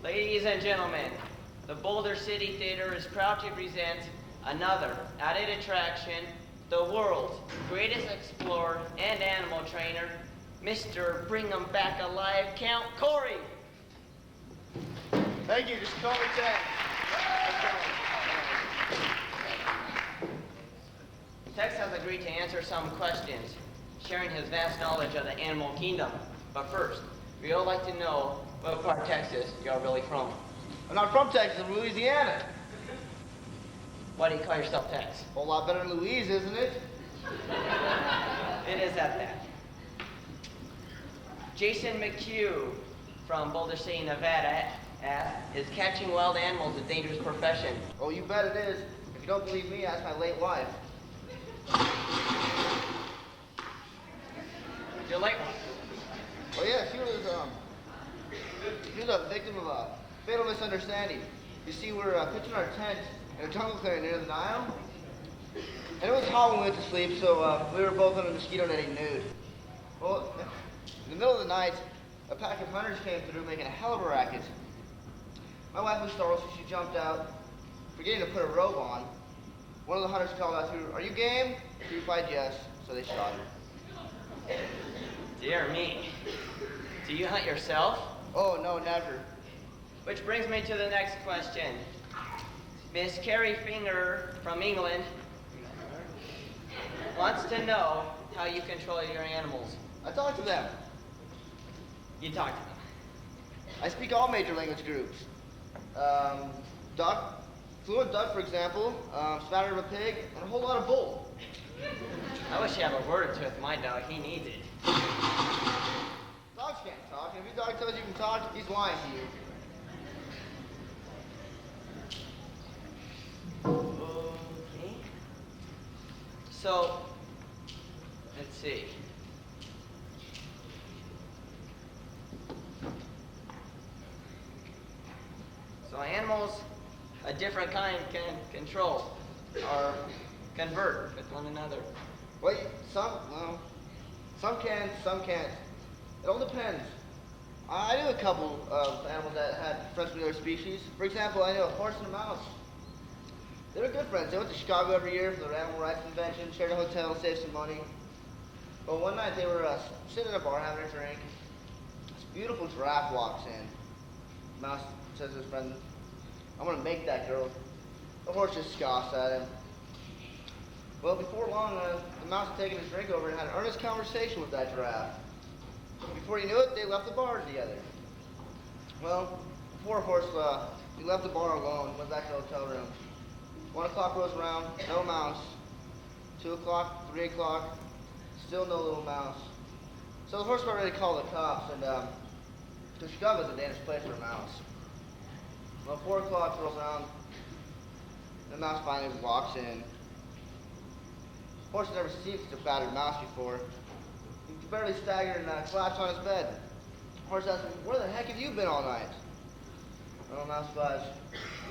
Ladies and gentlemen, the Boulder City Theater is proud to present another added attraction, the world's greatest explorer and animal trainer, Mr. Bring 'em Back Alive Count Corey. Thank you, just call me Ted. Tex has agreed to answer some questions, sharing his vast knowledge of the animal kingdom. But first, we all like to know what part of Texas you're really from. I'm not from Texas, I'm Louisiana. Why do you call yourself Tex? A whole lot better than Louise, isn't it? It is at that. Jason McHugh from Boulder City, Nevada, asks, is catching wild animals a dangerous profession? Oh, you bet it is. If you don't believe me, ask my late wife. Your late one. Oh yeah, she was a victim of a fatal misunderstanding. You see, we're pitching our tent in a jungle clearing near the Nile. And it was hot when we went to sleep, so we were both on a mosquito netting nude. Well, in the middle of the night, a pack of hunters came through making a hell of a racket. My wife was startled, so she jumped out, forgetting to put a robe on. One of the hunters called out to her, "Are you game?" She replied yes, so they shot her. Dear me. Do you hunt yourself? Oh, no, never. Which brings me to the next question. Miss Carrie Finger from England wants to know how you control your animals. I talk to them. You talk to them. I speak all major language groups. Duck, fluent duck, for example, spatter of a pig, and a whole lot of bull. I wish you had a word or two with my dog. He needs it. Dogs Dogs can't talk, and if your dog tells you you can talk, he's lying to you. Okay. So, let's see. So animals, a different kind can control or convert with one another. Well, some can, some can't. It all depends. I knew a couple of animals that had friends from the other species. For example, I knew a horse and a mouse. They were good friends. They went to Chicago every year for their animal rights convention, shared a hotel, saved some money. But one night they were sitting in a bar having a drink. This beautiful giraffe walks in. Mouse says to his friend, "I'm gonna make that girl." The horse just scoffs at him. Well, before long, the mouse had taken his drink over and had an earnest conversation with that giraffe. Before you knew it, they left the bar together. Well, poor horse, he left the bar alone, went back to the hotel room. 1 o'clock rolls around, no mouse. 2 o'clock, 3 o'clock, still no little mouse. So the horse got ready to call the cops, and because Chicago's a dangerous place for a mouse. Well, 4 o'clock rolls around, the mouse finally walks in. Horse had never seen such a battered mouse before. He could barely stagger and collapse on his bed. Horse asked him, "Where the heck have you been all night?" Oh, mouse replies,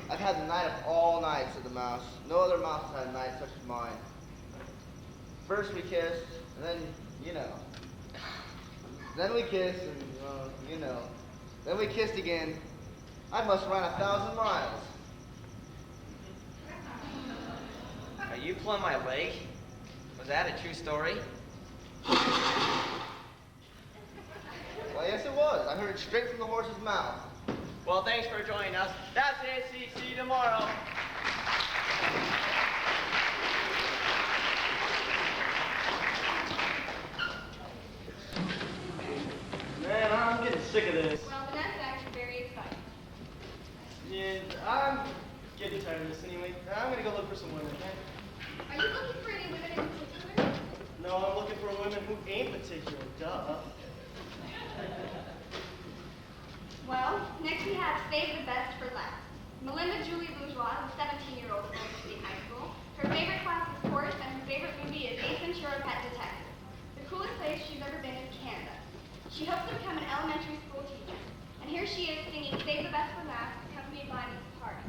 "I've had the night of all nights," said the mouse. "No other mouse has had a night such as mine. First we kissed, and then, you know. Then we kissed, and, you know. Then we kissed again. I must run 1,000 miles. Are you pulling my leg? Was that a true story? Well, yes it was. I heard it straight from the horse's mouth. Well, thanks for joining us. That's it. See you tomorrow. Man, I'm getting sick of this. Well, then that's actually very exciting. Yeah, I'm getting tired of this anyway. I'm gonna go look for some women, okay? Are you looking for any women in particular? No, I'm looking for women who ain't particular, duh. Well, next we have Save the Best for Last. Melinda Julie Bourgeois is a 17-year-old at Boulder State High School. Her favorite class is sports, and her favorite movie is Ace Ventura: Pet Detective. The coolest place she's ever been is Canada. She hopes to become an elementary school teacher. And here she is singing Save the Best for Last, accompanied by Miss Party.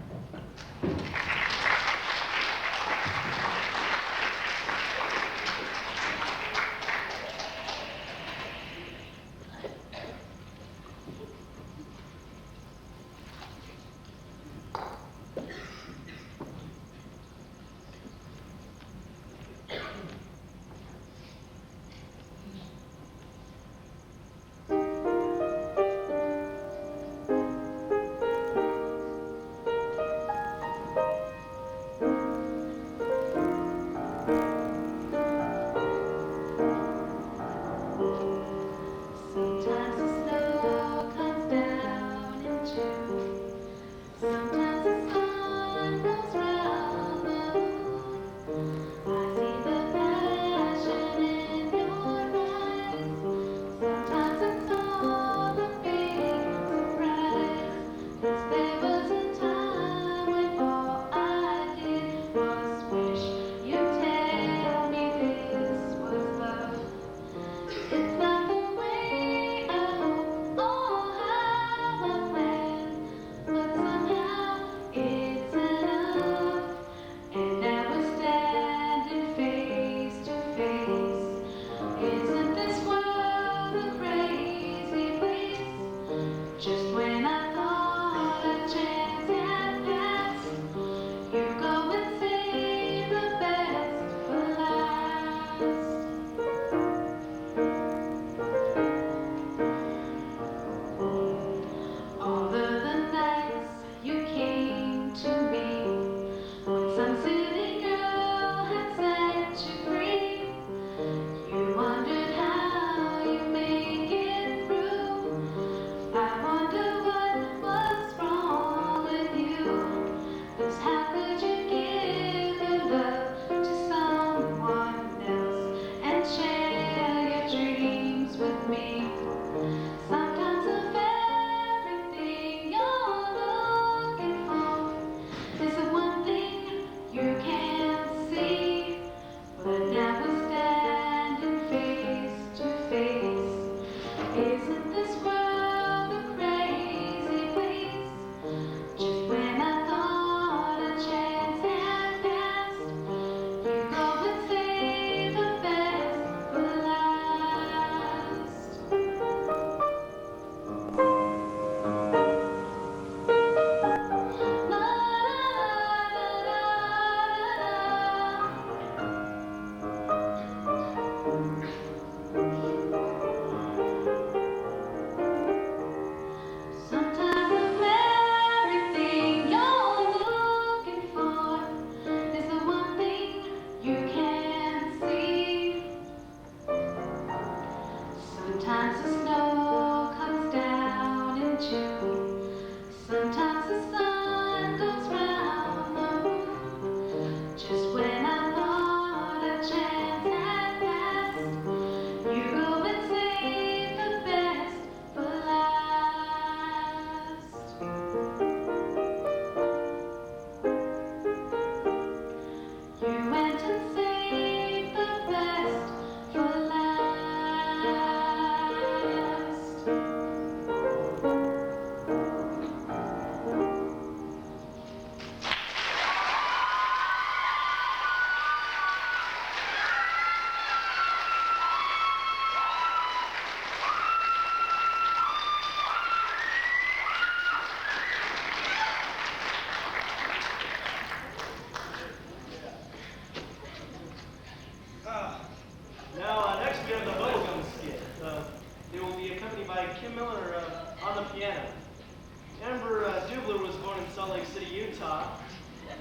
Salt Lake City, Utah.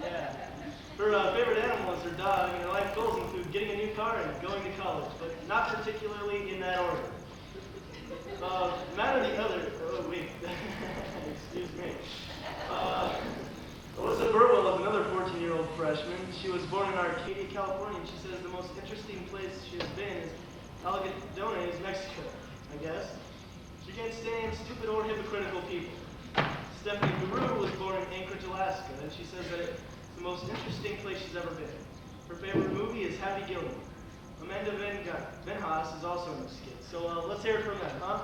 Yeah. Her favorite animal is her dog, and her life goals include getting a new car and going to college, but not particularly in that order. Matt or the other, oh wait, excuse me. Alyssa Burwell is another 14-year-old freshman. She was born in Arcadia, California, and she says the most interesting place she has been is Algodones, Mexico, I guess. She can't stand stupid or hypocritical people. Stephanie Guru was born in Anchorage, Alaska, and she says that it's the most interesting place she's ever been. Her favorite movie is Happy Gilmore. Amanda Van Haas is also in the skit. So let's hear it from them, huh?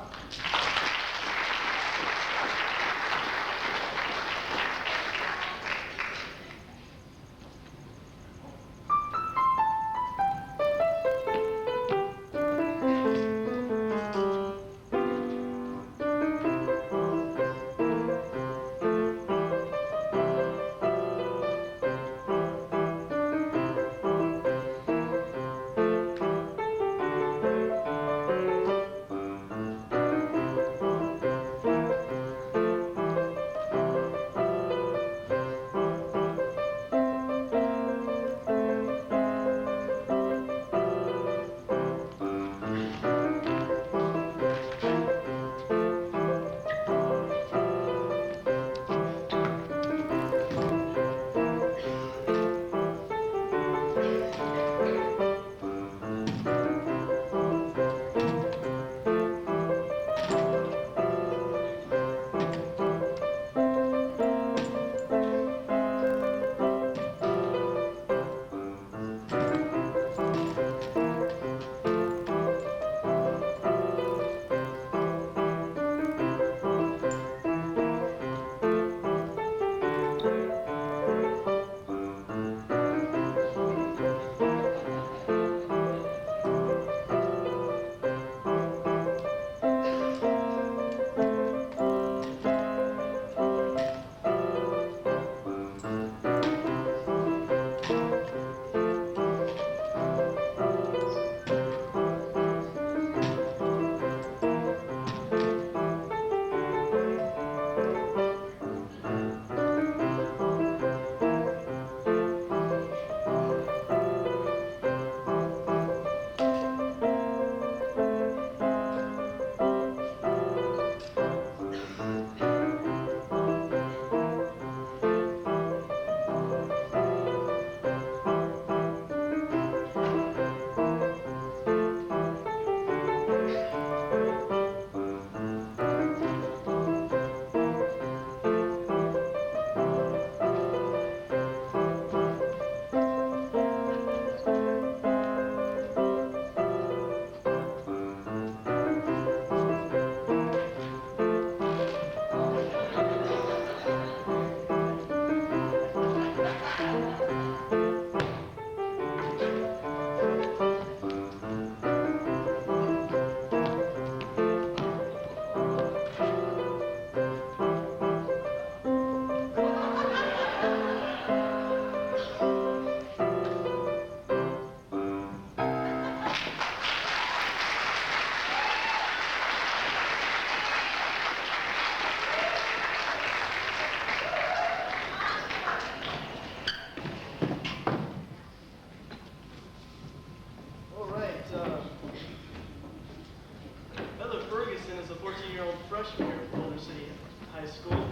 Freshman here at Boulder City High School.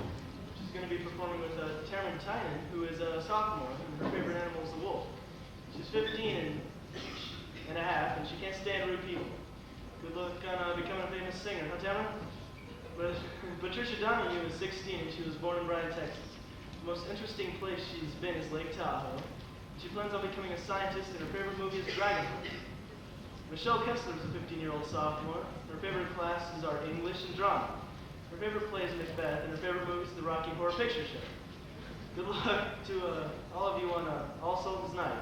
She's going to be performing with Tamron Tynan, who is a sophomore, and her favorite animal is the wolf. She's 15 and a half, and she can't stand rude people. Good luck on becoming a famous singer, huh, Tamron? But Patricia Donahue is 16, and she was born in Bryan, Texas. The most interesting place she's been is Lake Tahoe. She plans on becoming a scientist, and her favorite movie is Dragon Hunt. Michelle Kessler is a 15-year-old sophomore. Her favorite classes are English and drama. Her favorite play is Macbeth, and her favorite movie is the Rocky Horror Picture Show. Good luck to all of you on All Souls Night.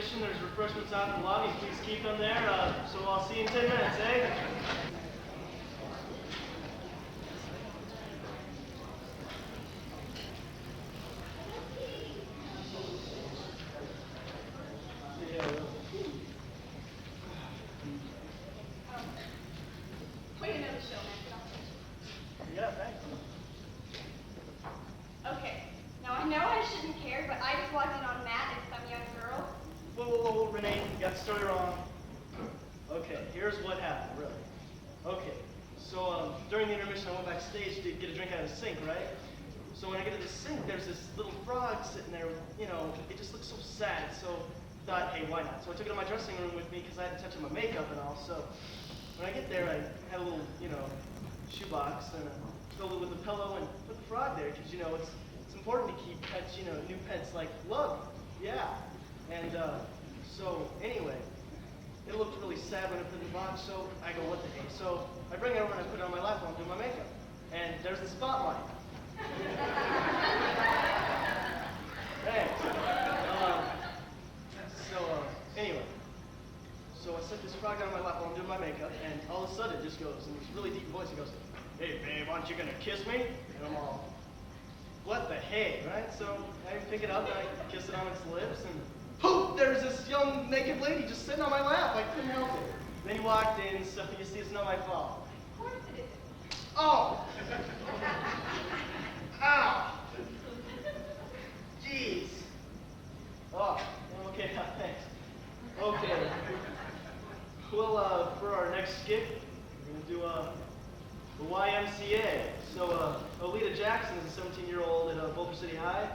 intermission, there's refreshments out in the lobby. Please keep them there. So I'll see you in 10 minutes, eh? Wait another show, man. Yeah, thanks. Okay, now I know I shouldn't care, but I just walked in on Matt and some young girl. Whoa, Renee, you got the story wrong. Okay, here's what happened, really. Okay, so during the intermission, I went backstage to get a drink out of the sink, right? So when I get to the sink, there's this little frog sitting there, you know, it just looks so sad, so I thought, hey, why not? So I took it to my dressing room with me because I hadn't touched my makeup and all, so when I get there, I had a little, you know, shoebox and I filled it with a pillow and put the frog there because, you know, it's important to keep pets, you know, new pets like love. Yeah. And so anyway, it looked really sad when I put it in the box, so I go, what the heck? So I bring it over and I put it on my lap while I'm doing my makeup. And there's the spotlight. Thanks. Anyway, so I set this frog down on my lap while I'm doing my makeup, and all of a sudden it just goes, in this really deep voice, it goes, hey babe, aren't you gonna kiss me? And I'm all, what the heck, right? So I pick it up and I kiss it on its lips, and poof, there's this young naked lady just sitting on my lap. I couldn't help it. Then he walked in, so you see, it's not my fault. Of course it is. Oh! Ow! Jeez. Oh, okay, thanks. Okay. Well, for our next skit, we're gonna do the YMCA. So, Alita Jackson is a 17-year-old at Boulder City High.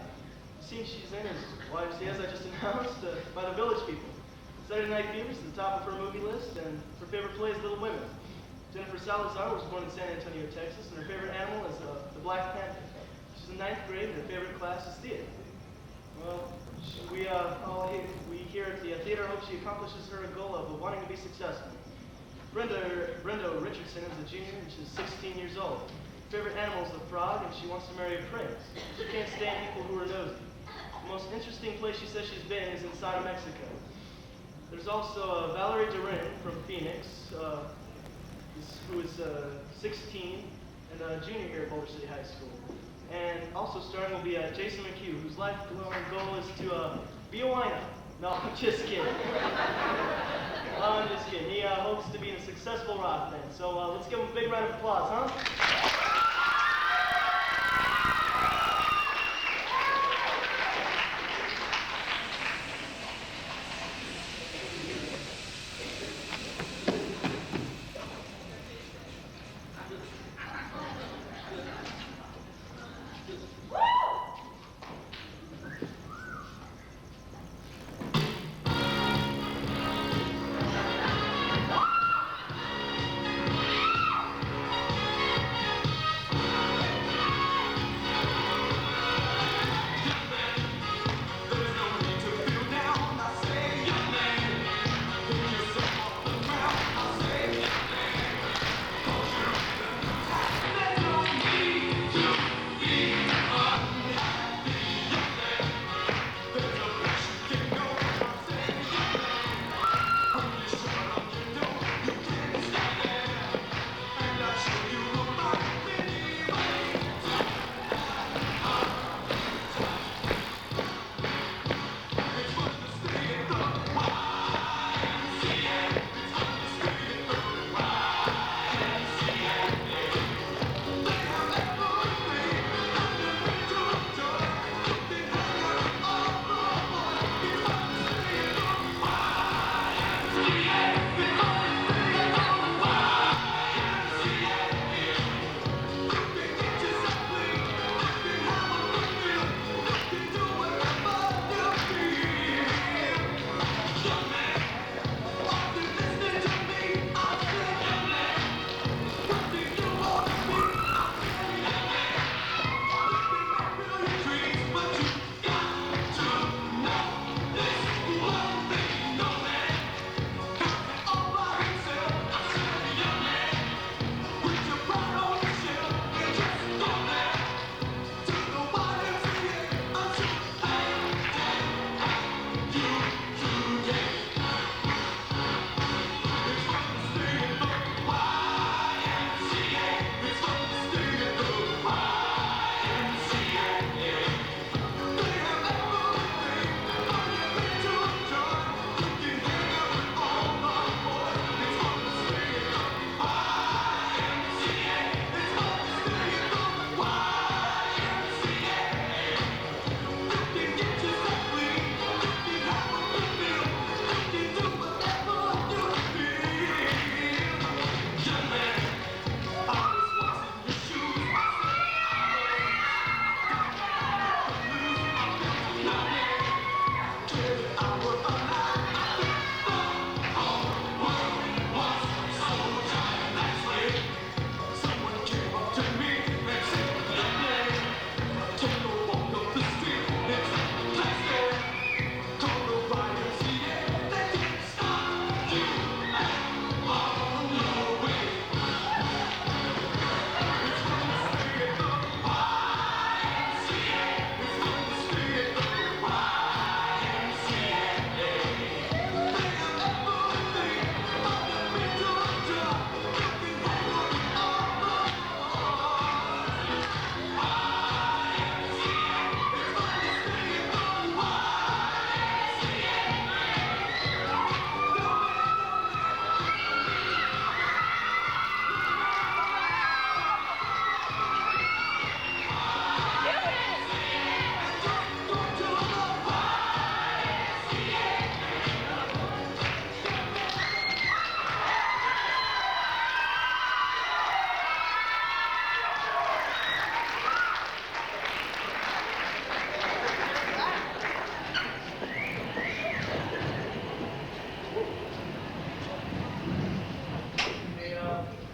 The scene she's in is YMCA, as I just announced, by the Village People. Saturday Night Fever is the top of her movie list, and her favorite play is Little Women. Jennifer Salazar was born in San Antonio, Texas, and her favorite animal is the Black Panther. She's in 9th grade, and her favorite class is theater. Well, we here at the theater hope she accomplishes her goal of wanting to be successful. Brenda Richardson is a junior, and she's 16 years old. Her favorite animal is the frog, and she wants to marry a prince. She can't stand people who are nosy. The most interesting place she says she's been is inside of Mexico. There's also Valerie Durin from Phoenix, who is 16 and a junior here at Boulder City High School. And also starring will be Jason McHugh, whose lifelong goal is to be a wino. No, I'm just kidding. I'm just kidding. He hopes to be in a successful rock band. So let's give him a big round of applause, huh?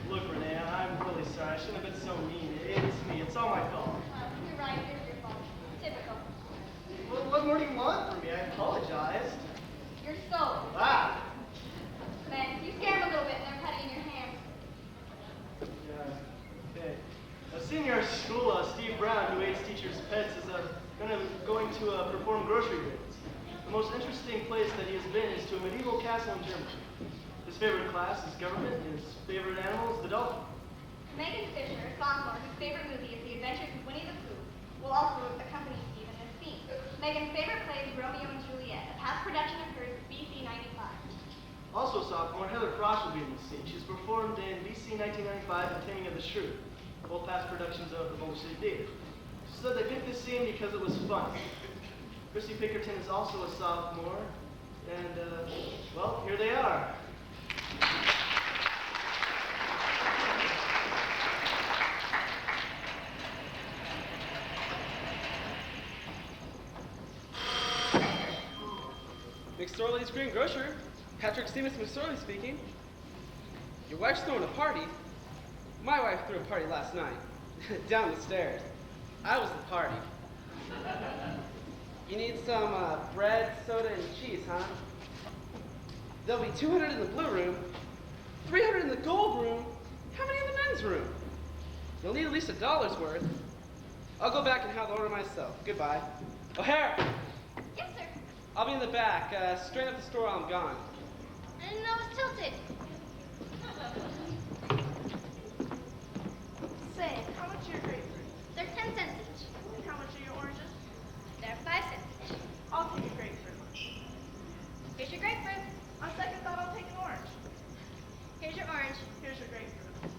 Look, Renee, I'm really sorry. I shouldn't have been so mean. It's me. It's all my fault. You're right, it is your fault. Typical. Well, what more do you want from me? I apologized. You're so. Ah! Man, you scare them a little bit and they're petting in your hands. Yeah. Okay. A senior at school, Steve Brown, who hates teachers' pets, is going to perform grocery raids. The most interesting place that he has been is to a medieval castle in Germany. His favorite class is government, and his favorite animal is the dolphin. Megan Fisher, a sophomore, whose favorite movie is The Adventures of Winnie the Pooh, will also accompany Steve in this scene. Megan's favorite play is Romeo and Juliet, a past production of hers, BC 95. Also sophomore, Heather Frost will be in the scene. She's performed in BC 1995 The Taming of the Shrew, both past productions of the Boulder City Theater. She said they picked this scene because it was fun. Chrissy Pinkerton is also a sophomore, and, well, here they are. McSorley's Green Grocer. Patrick Stevens McSorley speaking. Your wife's throwing a party? My wife threw a party last night. Down the stairs. I was the party. You need some bread, soda, and cheese, huh? There'll be 200 in the blue room, 300 in the gold room. How many in the men's room? You'll need at least $1's worth. I'll go back and have the order myself. Goodbye. O'Hare! Yes, sir. I'll be in the back. Straighten up the store while I'm gone. I didn't know it was tilted. Say, how much are your grapefruits? They're 10 cents each. And how much are your oranges? They're 5 cents each. I'll take a grapefruit. Here's your grapefruit. On second thought, I'll take an orange. Here's your orange. Here's your grapefruit.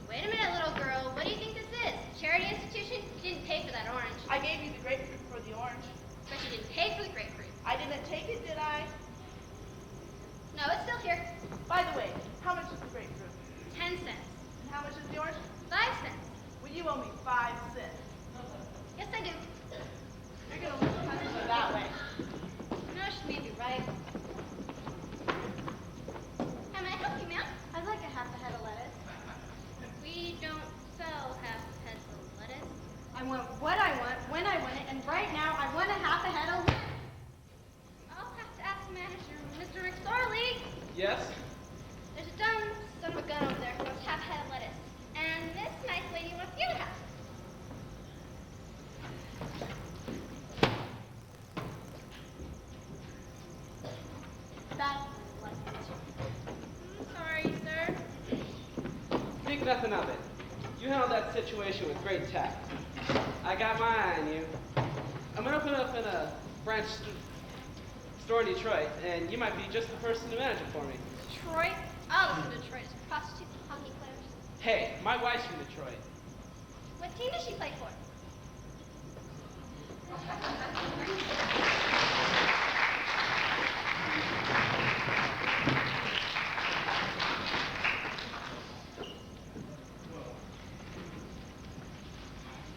Wait a minute, little girl. What do you think this is? Charity institution? You didn't pay for that orange. I gave you the grapefruit for the orange. But you didn't pay for the grapefruit. I didn't take it, did I? No, it's still here. By the way, how much is the grapefruit? 10 cents. And how much is the orange? 5 cents. Well, you owe me 5 cents. Yes, I do. You're gonna lose the customer that way. No, she may be right. How may I help you, ma'am? I'd like a half a head of lettuce. We don't sell half heads of lettuce. I want what I want, when I want it, and right now I want a half a head of lettuce. I'll have to ask the manager, Mr. McSorley. Yes? There's a dumb son of a gun over there who wants half a head of lettuce. And this nice lady wants the other half. That's like it. Sorry, sir. Think nothing of it. You handled that situation with great tact. I got my eye on you. I'm gonna open up in a branch store in Detroit, and you might be just the person to manage it for me. Detroit? I'll listen to Detroit as prostitutes and hockey players. Hey, my wife's from Detroit. What team does she play for?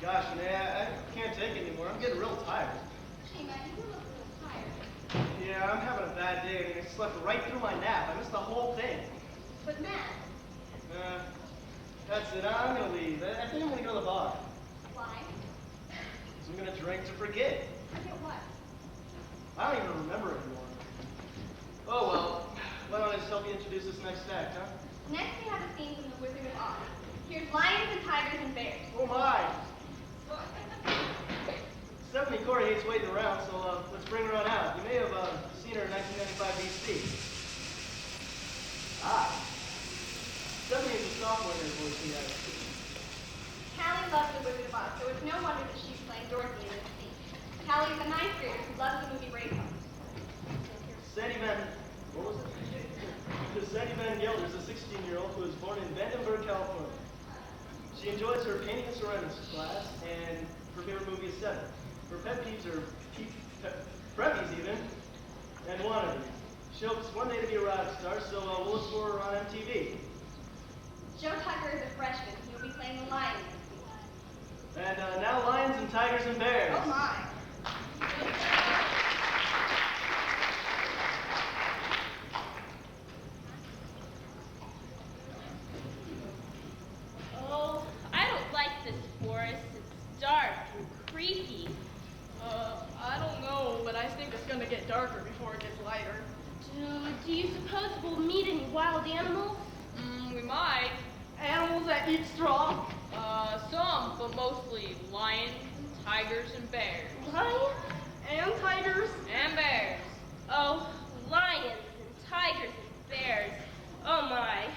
Gosh, man, I can't take it anymore. I'm getting real tired. Hey, man, you look a little tired. bad day. I mean, I slept right through my nap. I missed the whole thing. But Matt, That's it. I'm gonna leave. I think I'm gonna go to the bar. why? I'm gonna drink to forget. Forget what? I don't even remember anymore. Oh well. Why don't I just help you introduce this next act, huh? Next we have a scene from The Wizard of Oz. Here's lions and tigers and bears. Oh my! Stephanie Corey hates waiting around, so let's bring her on out. You may have seen her in 1995 BC. Ah. Stephanie is a sophomore in her voice. Callie loves The Wizard of Oz, so it's no wonder that she's playing Dorothy in this scene. Callie is a ninth grader who loves the movie Braveheart. Sadie Van... What was it? Sadie Van Gelder is a 16-year-old who was born in Vandenberg, California. She enjoys her painting and ceramics class, and her favorite movie is Seven. Her pet peeves are preppies even, and wannabe. She hopes one day to be a rock star, so we'll look for her on MTV. Joe Tucker is a freshman. He'll be playing the lion in this scene. And now lions and tigers and bears. Oh my! Oh, I don't like this forest. It's dark and creepy. I don't know, but I think it's gonna get darker before it gets lighter. Do you suppose we'll meet any wild animals? We might. Animals that eat straw? Some, but mostly lions, tigers, and bears. Lions? And tigers? And bears. Oh, lions and tigers and bears. Oh my.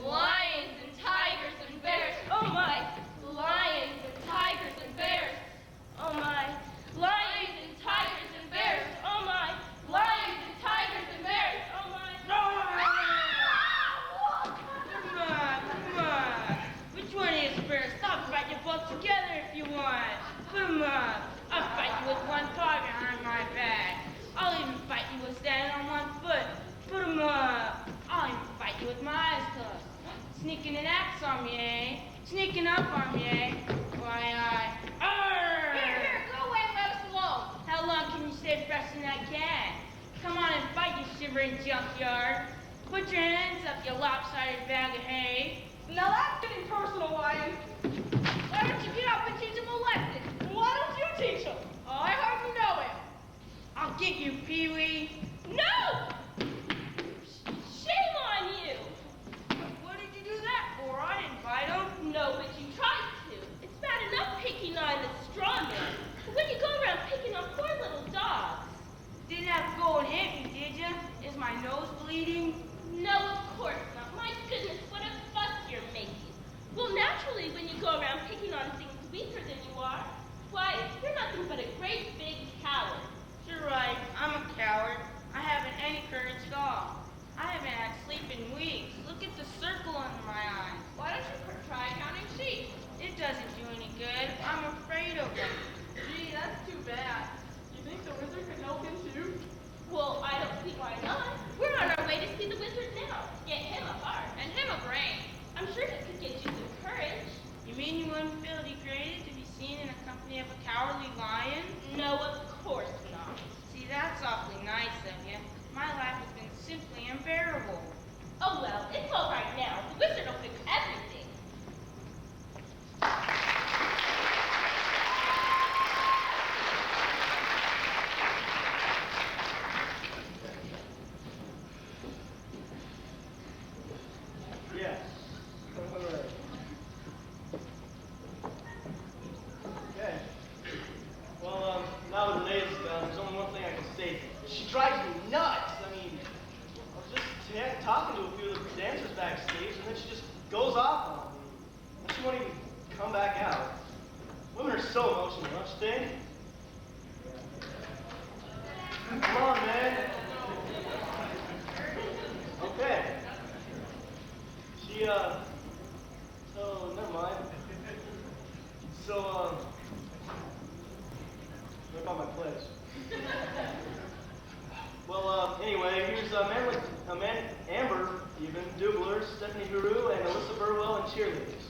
Lions and tigers and bears. Oh my. Lions and tigers and bears. Oh my. Lions and tigers and bears. Oh my. Lions and tigers and bears. Oh my. Come on. Which one is first? I'll fight you both together if you want. Come on. I'll fight you with one paw behind my back. I'll even fight you with standing on one foot. Put 'em up. I'll even fight you with my eyes closed. Sneaking an axe on me, eh? Sneaking up on me, eh? Why, Here, go away and let us alone. How long can you stay fresh in that can? Come on and fight, you shivering junkyard. Put your hands up, you lopsided bag of hay. Now that's getting personal, Lion. Why don't you get up and teach them a lesson? Why don't you teach them? I hardly know him. I'll get you, Pee-wee. No! Shame on you! What did you do that for? I didn't fight him. No, but you tried to. It's bad enough picking on the straw man. But when you go around picking on poor little dogs. Didn't have to go and hit me, did you? Is my nose bleeding? No, of course not. My goodness, what a fuss you're making. Well, naturally, when you go around picking on things weaker than you are, why, you're nothing but a great big coward. You're right, I'm a coward. I haven't any courage at all. I haven't had sleep in weeks. Look at the circle under my eyes. Why don't you try counting sheep? It doesn't do any good. I'm afraid of them. Gee, that's too bad. You think the wizard could help him too? Well, I don't see why not. We're on our way to see the wizard now. Get him a heart. And him a brain. I'm sure he could get you some courage. You mean you wouldn't feel degraded to be seen in the company of a cowardly lion? No, of course not. See, that's awfully nice of you. My life has been simply unbearable. Oh well, it's all right now. The wizard will fix everything. Yeah. All right. Okay. Well, now that Renee's done, there's only one thing I can say. She drives me nuts. I mean, I was just talking to a few of the dancers backstage, and then she just goes off on me. And she won't even come back out. Women are so emotional, don't you think? Come on, man. Okay. She, oh, never mind. So, what about my pledge? Well, anyway, here's Amber, even, Dubler, Stephanie Guru, and Alyssa Burwell, and cheerleaders.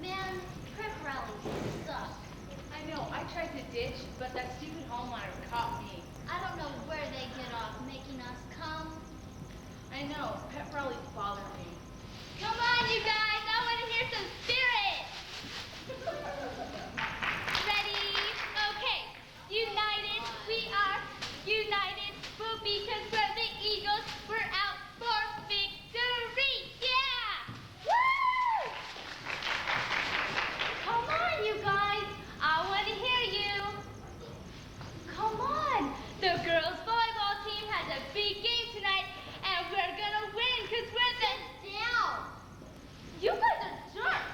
Man, prep rallies bitch, but that stupid homeowner caught me. I don't know where they get off making us come. I know, pep rallies bother me. Come on, you guys, I want to hear some spirit. Ready? Okay. United, we are united. But because we're the Eagles, we're out for victory. Yeah! Woo! Come on, you guys. I want to hear you. Come on. The girls' volleyball team has a big game tonight, and we're gonna win because we're the down. You guys are jerks.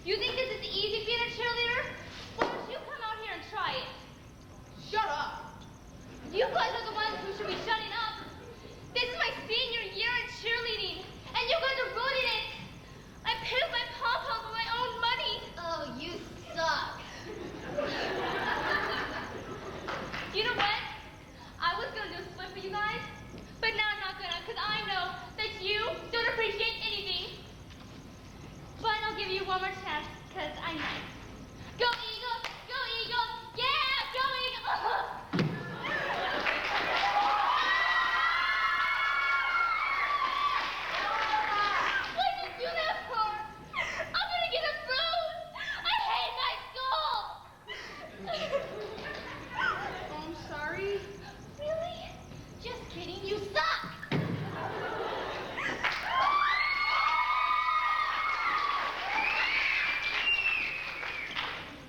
You think this is easy being a cheerleader? Why don't you come out here and try it? Shut up. You guys are the ones who should be shutting up. This is my senior year in cheerleading, and you guys are ruining it. I paid my pom-poms with my own money. Oh, you suck. You know what? I was gonna do a split for you guys, but now I'm not gonna, because I know that you don't appreciate anything. But I'll give you one more chance, because I'm nice. Go Eagles! Go Eagles! Yeah! Go Eagles! What'd you do that for? I'm gonna get a bruise! I hate my school! I'm sorry. Really? Just kidding, you suck!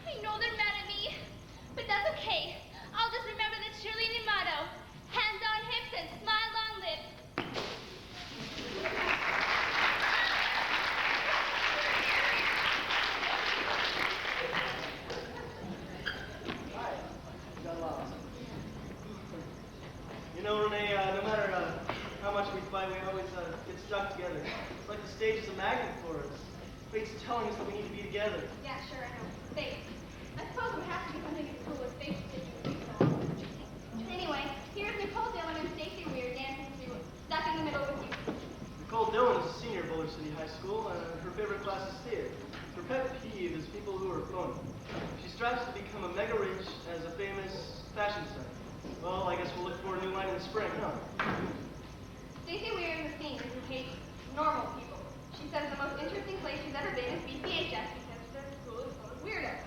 I know they're mad at me, but that's okay. I'll just remember the cheerleading motto. Hands on hips and smile on lips. Got lost. You know, Renee, no matter how much we fight, we always get stuck together. It's like the stage is a magnet for us. Fate's telling us that we need to be together. Yeah, sure, I know. Thanks. I suppose it would have to be something as cool as space station with you. Anyway, here's Nicole Dillon and Stacy Weir dancing to Stuck in the Middle with You. Nicole Dillon is a senior at Boulder City High School, and her favorite class is theater. Her pet peeve is people who are phony. She strives to become a mega rich as a famous fashion star. Well, I guess we'll look for a new line in the spring, huh? Stacy Weir is a senior who hates normal people. She says the most interesting place she's ever been is BCHS because their school is full of weirdos.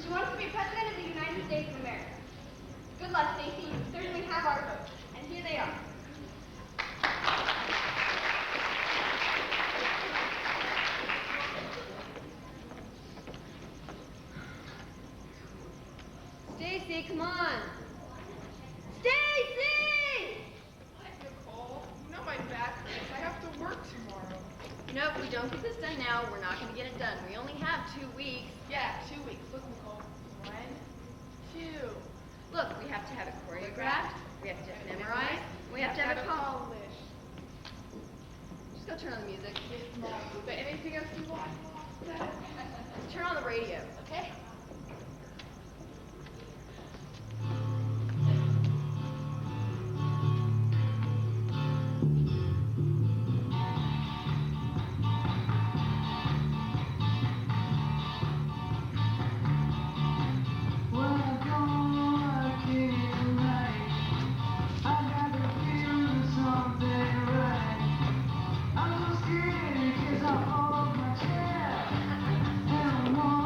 She wants to be president of the United States of America. Good luck, Stacy. You certainly have our vote. And here they are. Stacy, come on. Stacy! Nicole, you know my back hurts. I have to work tomorrow. You know, if we don't get this done now, we're not going to get it done. We only have 2 weeks. Yeah, 2 weeks. Look, Nicole. 1, 2. Look, we have to have it choreographed. We have to memorize. We have to have it polished. Just go turn on the music. Mom, is there anything else you want? Turn on the radio, okay?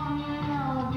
I'm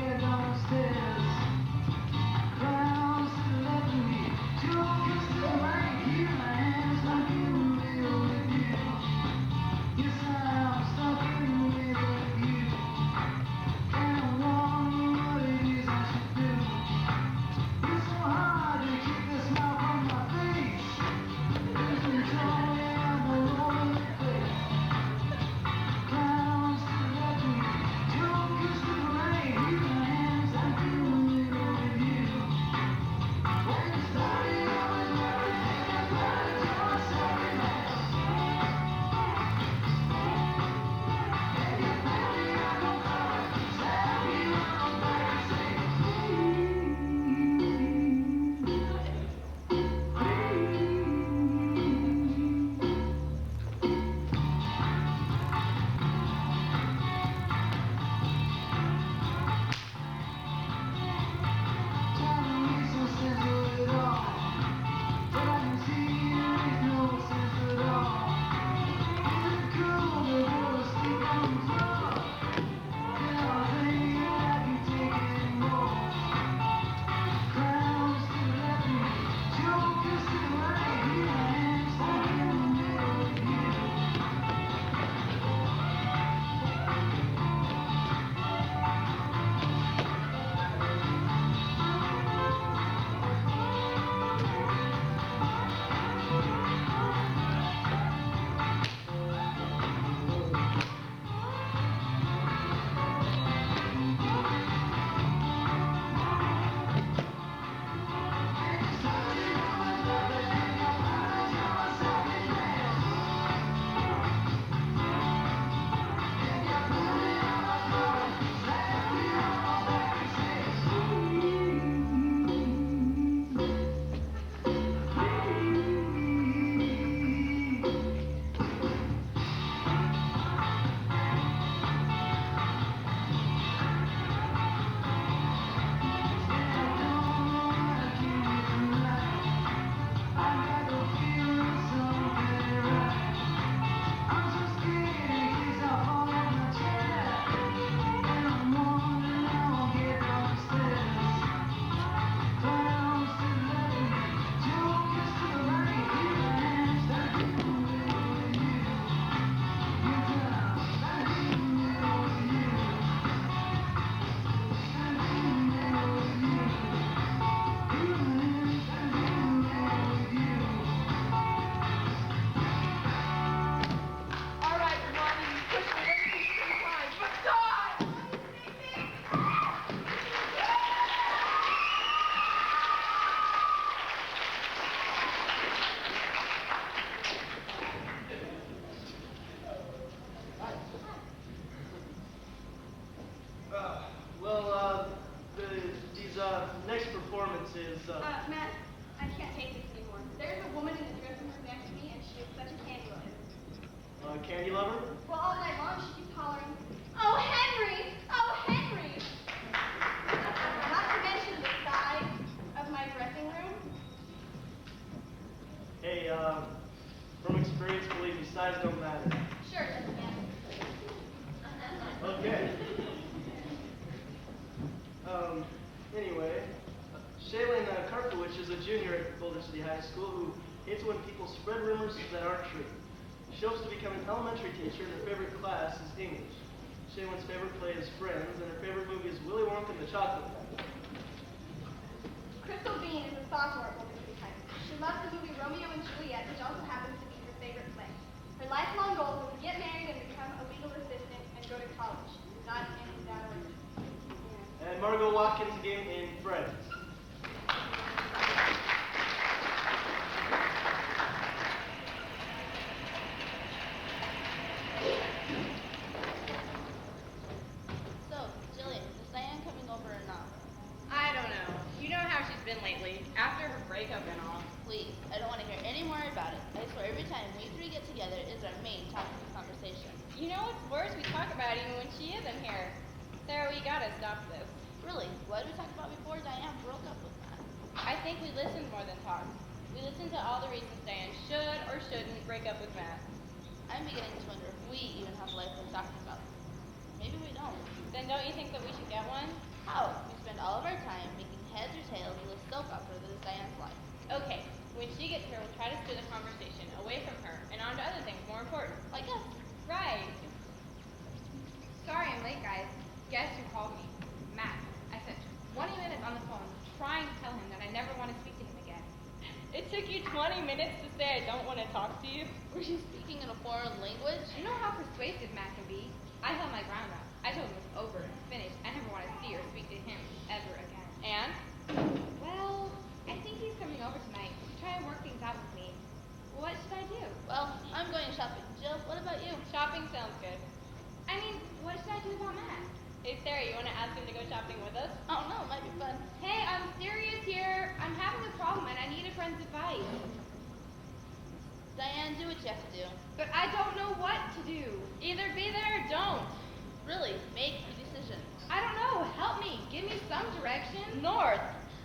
difference is, Matt, I can't take this anymore. There's a woman in the dressing room next to me, and she is such a candy lover. candy lover? Well, all night long she keeps hollering, "Oh, Henry! Oh, Henry!" Not to mention the size of my dressing room. Hey, from experience, believe me, size don't matter. Sure, it doesn't matter. Okay. Anyway, Shaylin Karpowicz is a junior at Boulder City High School who hates when people spread rumors that aren't true. She hopes to become an elementary teacher, and her favorite class is English. Shaylin's favorite play is Friends, and her favorite movie is Willy Wonka and the Chocolate Factory. Crystal Bean is a sophomore at Boulder City High School. She loves the movie Romeo and Juliet, which also happens to be her favorite play. Her lifelong goal is to get married and become a legal assistant and go to college. Not in that order. And Margot Watkins again in Friends. So, Jillian, is Diane coming over or not? I don't know. You know how she's been lately, after her breakup and all. Please, I don't want to hear any more about it. I swear every time we three get together is our main topic of conversation. You know what's worse? We talk about it even when she isn't here. Sarah, we gotta stop this. Really? What did we talk about before Diane broke up with Matt? I think we listened more than talked. We listened to all the reasons Diane should or shouldn't break up with Matt. I'm beginning to wonder if we even have a life worth talking about. Maybe we don't. Then don't you think that we should get one? How? We spend all of our time making heads or tails of the soap opera that is Diane's life. Okay, when she gets here, we'll try to steer the conversation away from her and on to other things more important. Like us. Right. Sorry I'm late, guys. Guess who called me? Matt. I spent 20 minutes on the phone trying to tell him that I never want to speak to him again. It took you 20 minutes to say I don't want to talk to you? Were you speaking in a foreign language? You know how persuasive Matt can be. I held my ground up. I told him it was over, finished. I never want to see or speak to him ever again. And? Well, I think he's coming over tonight to try and work things out with me. What should I do? Well, I'm going shopping. Jill, what about you? Shopping sounds good. I mean, what should I do about Matt? Hey, Sarah, you want to ask him to go shopping with us? Oh no, it might be fun. Hey, I'm serious here. I'm having a problem and I need a friend's advice. Diane, do what you have to do. But I don't know what to do. Either be there or don't. Really, make a decision. I don't know. Help me. Give me some direction. North.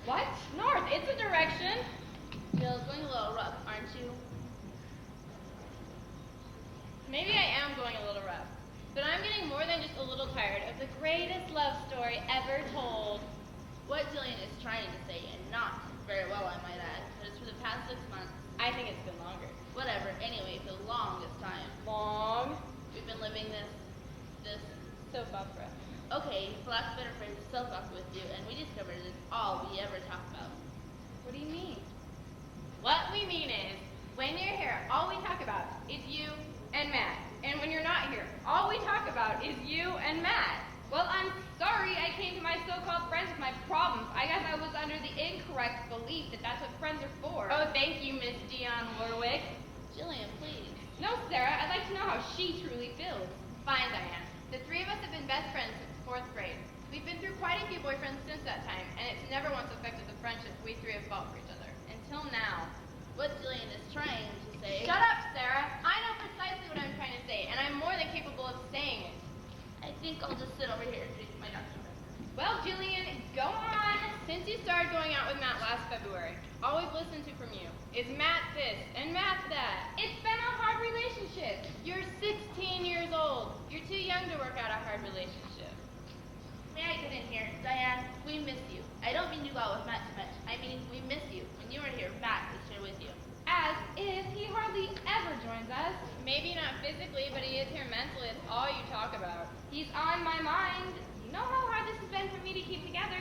What? North, it's a direction. Jill, it's going a little rough, aren't you? Maybe I am going a little rough. But I'm getting more than just a little tired of the greatest love story ever told. What Jillian is trying to say, and not very well, I might add, but it's for the past 6 months. I think it's been longer. Whatever, anyway, the longest time. Long? We've been living this soap opera. Okay, for lack of a better phrase, soap opera with you, and we discovered it's all we ever talk about. What do you mean? What we mean is, when you're here, all we talk about is you and Matt. And when you're not here, all we talk about is you and Matt. Well, I'm sorry I came to my so-called friends with my problems. I guess I was under the incorrect belief that that's what friends are for. Oh, thank you, Miss Dionne Warwick. Jillian, please. No, Sarah, I'd like to know how she truly feels. Fine, Diane. The three of us have been best friends since 4th grade. We've been through quite a few boyfriends since that time, and it's never once affected the friendship we three have felt for each other. Until now. What Jillian is trying to say... Shut up, Sarah! I know precisely what I'm trying to say, and I'm more than capable of saying it. I think I'll just sit over here and drink my Dr. Pepper. Well, Jillian, go on. Since you started going out with Matt last February, all we've listened to from you is Matt this and Matt that. It's been a hard relationship. You're 16 years old. You're too young to work out a hard relationship. May I get in here? Diane, we miss you. I don't mean you go out with Matt too much. I mean, we miss you. When you are here, Matt is here with you. As if he hardly ever joins us. Maybe not physically, but he is here mentally. It's all you talk about. He's on my mind. You know how hard this has been for me to keep together.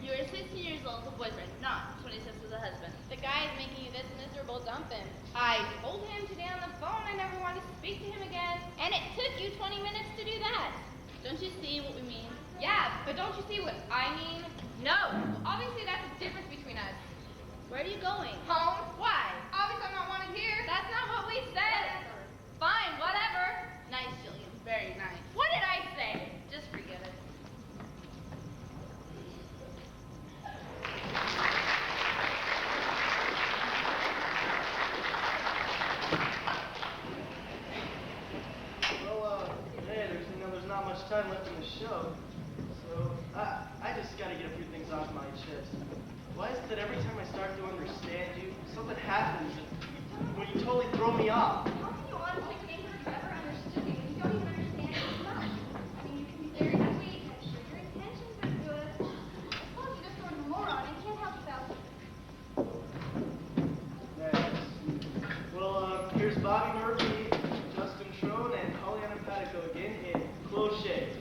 You are 16 years old with a boyfriend, not 26 with a husband. The guy is making you this miserable. Dump him. I told him today on the phone I never wanted to speak to him again. And it took you 20 minutes to do that. Don't you see what we mean? Yeah, but don't you see what I mean? No. Well, obviously that's the difference between us. Where are you going? Home? Why? Obviously I'm not wanted here. That's not what we said. Fine, whatever. Nice, Jillian. Very nice. What did I say? Just forget it. Why is it that every time I start to understand you, something happens when you totally throw me off? How can you honestly claim to have ever understood me when you don't even understand it yourself? I mean, you can be very sweet, I'm sure your intentions are good. I suppose you're just sort of a moron and can't help yourself. Thanks. Well, here's Bobby Murphy, Justin Trone, and Pollyanna Padico again in Close Shave.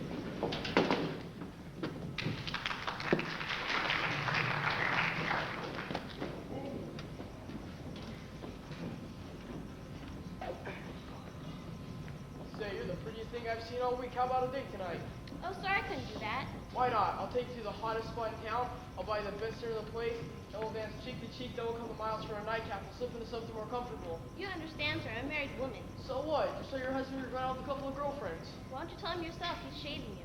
Say, you're the prettiest thing I've seen all week. How about a date tonight? Oh, sorry, I couldn't do that. Why not? I'll take you to the hottest spot in town. I'll buy you the best dinner in the place. Then we'll dance cheek to cheek. Then we'll come to miles for a nightcap. We'll slip into something more comfortable. You understand, sir. I'm a married woman. So what? Just so your husband would run out with a couple of girlfriends. Why don't you tell him yourself? He's shading you.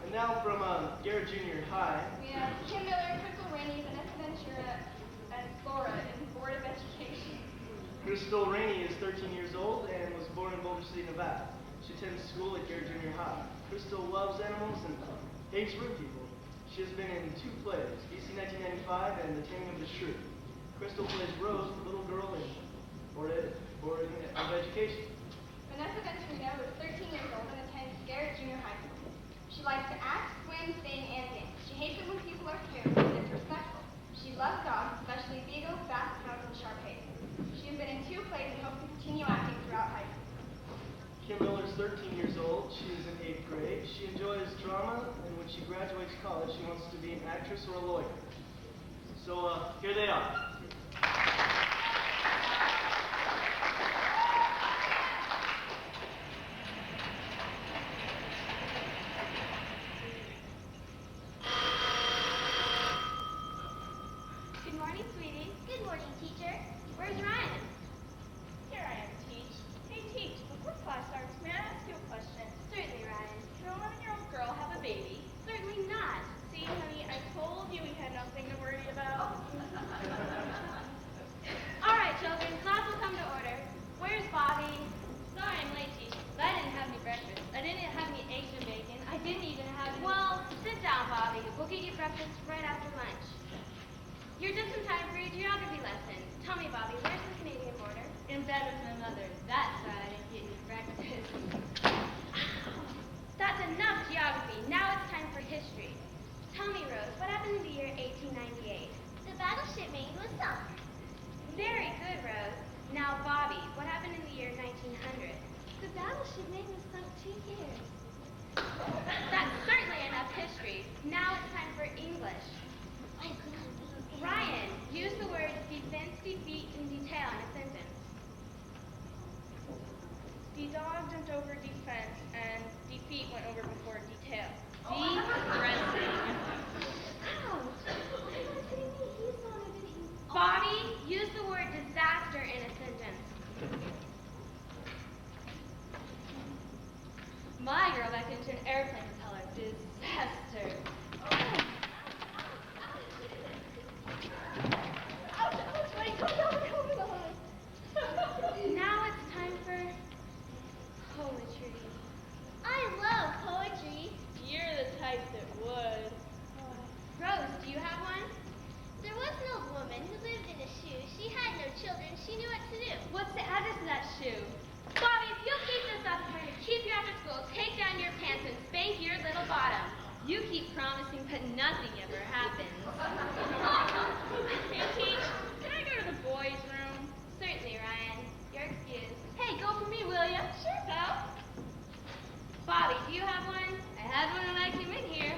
And now from Garrett Junior High. We have Kim Miller, Crystal Rainey, Vanessa Ventura, and Flora in Board of Education. Crystal Rainey is 13 years old and was born in Boulder City, Nevada. She attends school at Garrett Junior High. Crystal loves animals and hates rude people. She has been in 2 plays, BC 1995 and The Taming of the Shrew. Crystal plays Rose, the little girl in Board of Education. Vanessa Ventura was 13 years old and attends Garrett Junior High School. She likes to act, swim, sing, and dance. She hates it when people are careless and disrespectful. She loves dogs, especially beagles, basset hounds, and Shar-Peis. She has been in 2 plays and hopes to continue acting throughout high school. Kim Miller's 13 years old. She is in 8th grade. She enjoys drama, and when she graduates college, she wants to be an actress or a lawyer. So, here they are. Good morning, sweetie. Good morning, teacher. Where's Ryan? Here I am, Teach. Hey, Teach, before class starts, may I ask you a question? Certainly, Ryan. Can a 11-year-old girl have a baby? Certainly not. See, honey, I told you we had nothing to worry about. All right, children, class will come to order. Where's Bobby? Sorry, I'm late, teacher. But I didn't have any breakfast. I didn't have any eggs or bacon. I didn't even have any... Well, sit down, Bobby. We'll get you breakfast right after lunch. You're just in time for your geography lesson. Tell me, Bobby, where's the Canadian border? in bed with my mother. That's why I didn't get any breakfast. That's enough geography. Now it's time for history. Tell me, Rose, what happened in the year 1898? The battleship Maine was sunk. Very good, Rose. Now, Bobby, what happened in the year 1900? The battleship Maine was sunk 2 years. That's certainly enough history. Now it's time for English. Ryan, use the words defense, defeat, and detail in a sentence. The dog jumped over defense, and defeat went over before detail. Depressing. Bobby, use the word disaster in a sentence. My girl backed into an airplane propeller. Disaster. Now it's time for poetry. I love poetry. You're the type that would. Rose, do you have one? There was an old woman who lived in a shoe. She had no children. She knew what to do. What's the address of that shoe? Bobby, if you'll keep this up, I'm going to keep you after school, take down your pants, and spank your little bottom. You keep promising, but nothing ever happens. Hey, Teach, can I go to the boys' room? Certainly, Ryan. You're excused. Hey, go for me, will ya? Sure, pal. Bobby, do you have one? I had one when I came in here.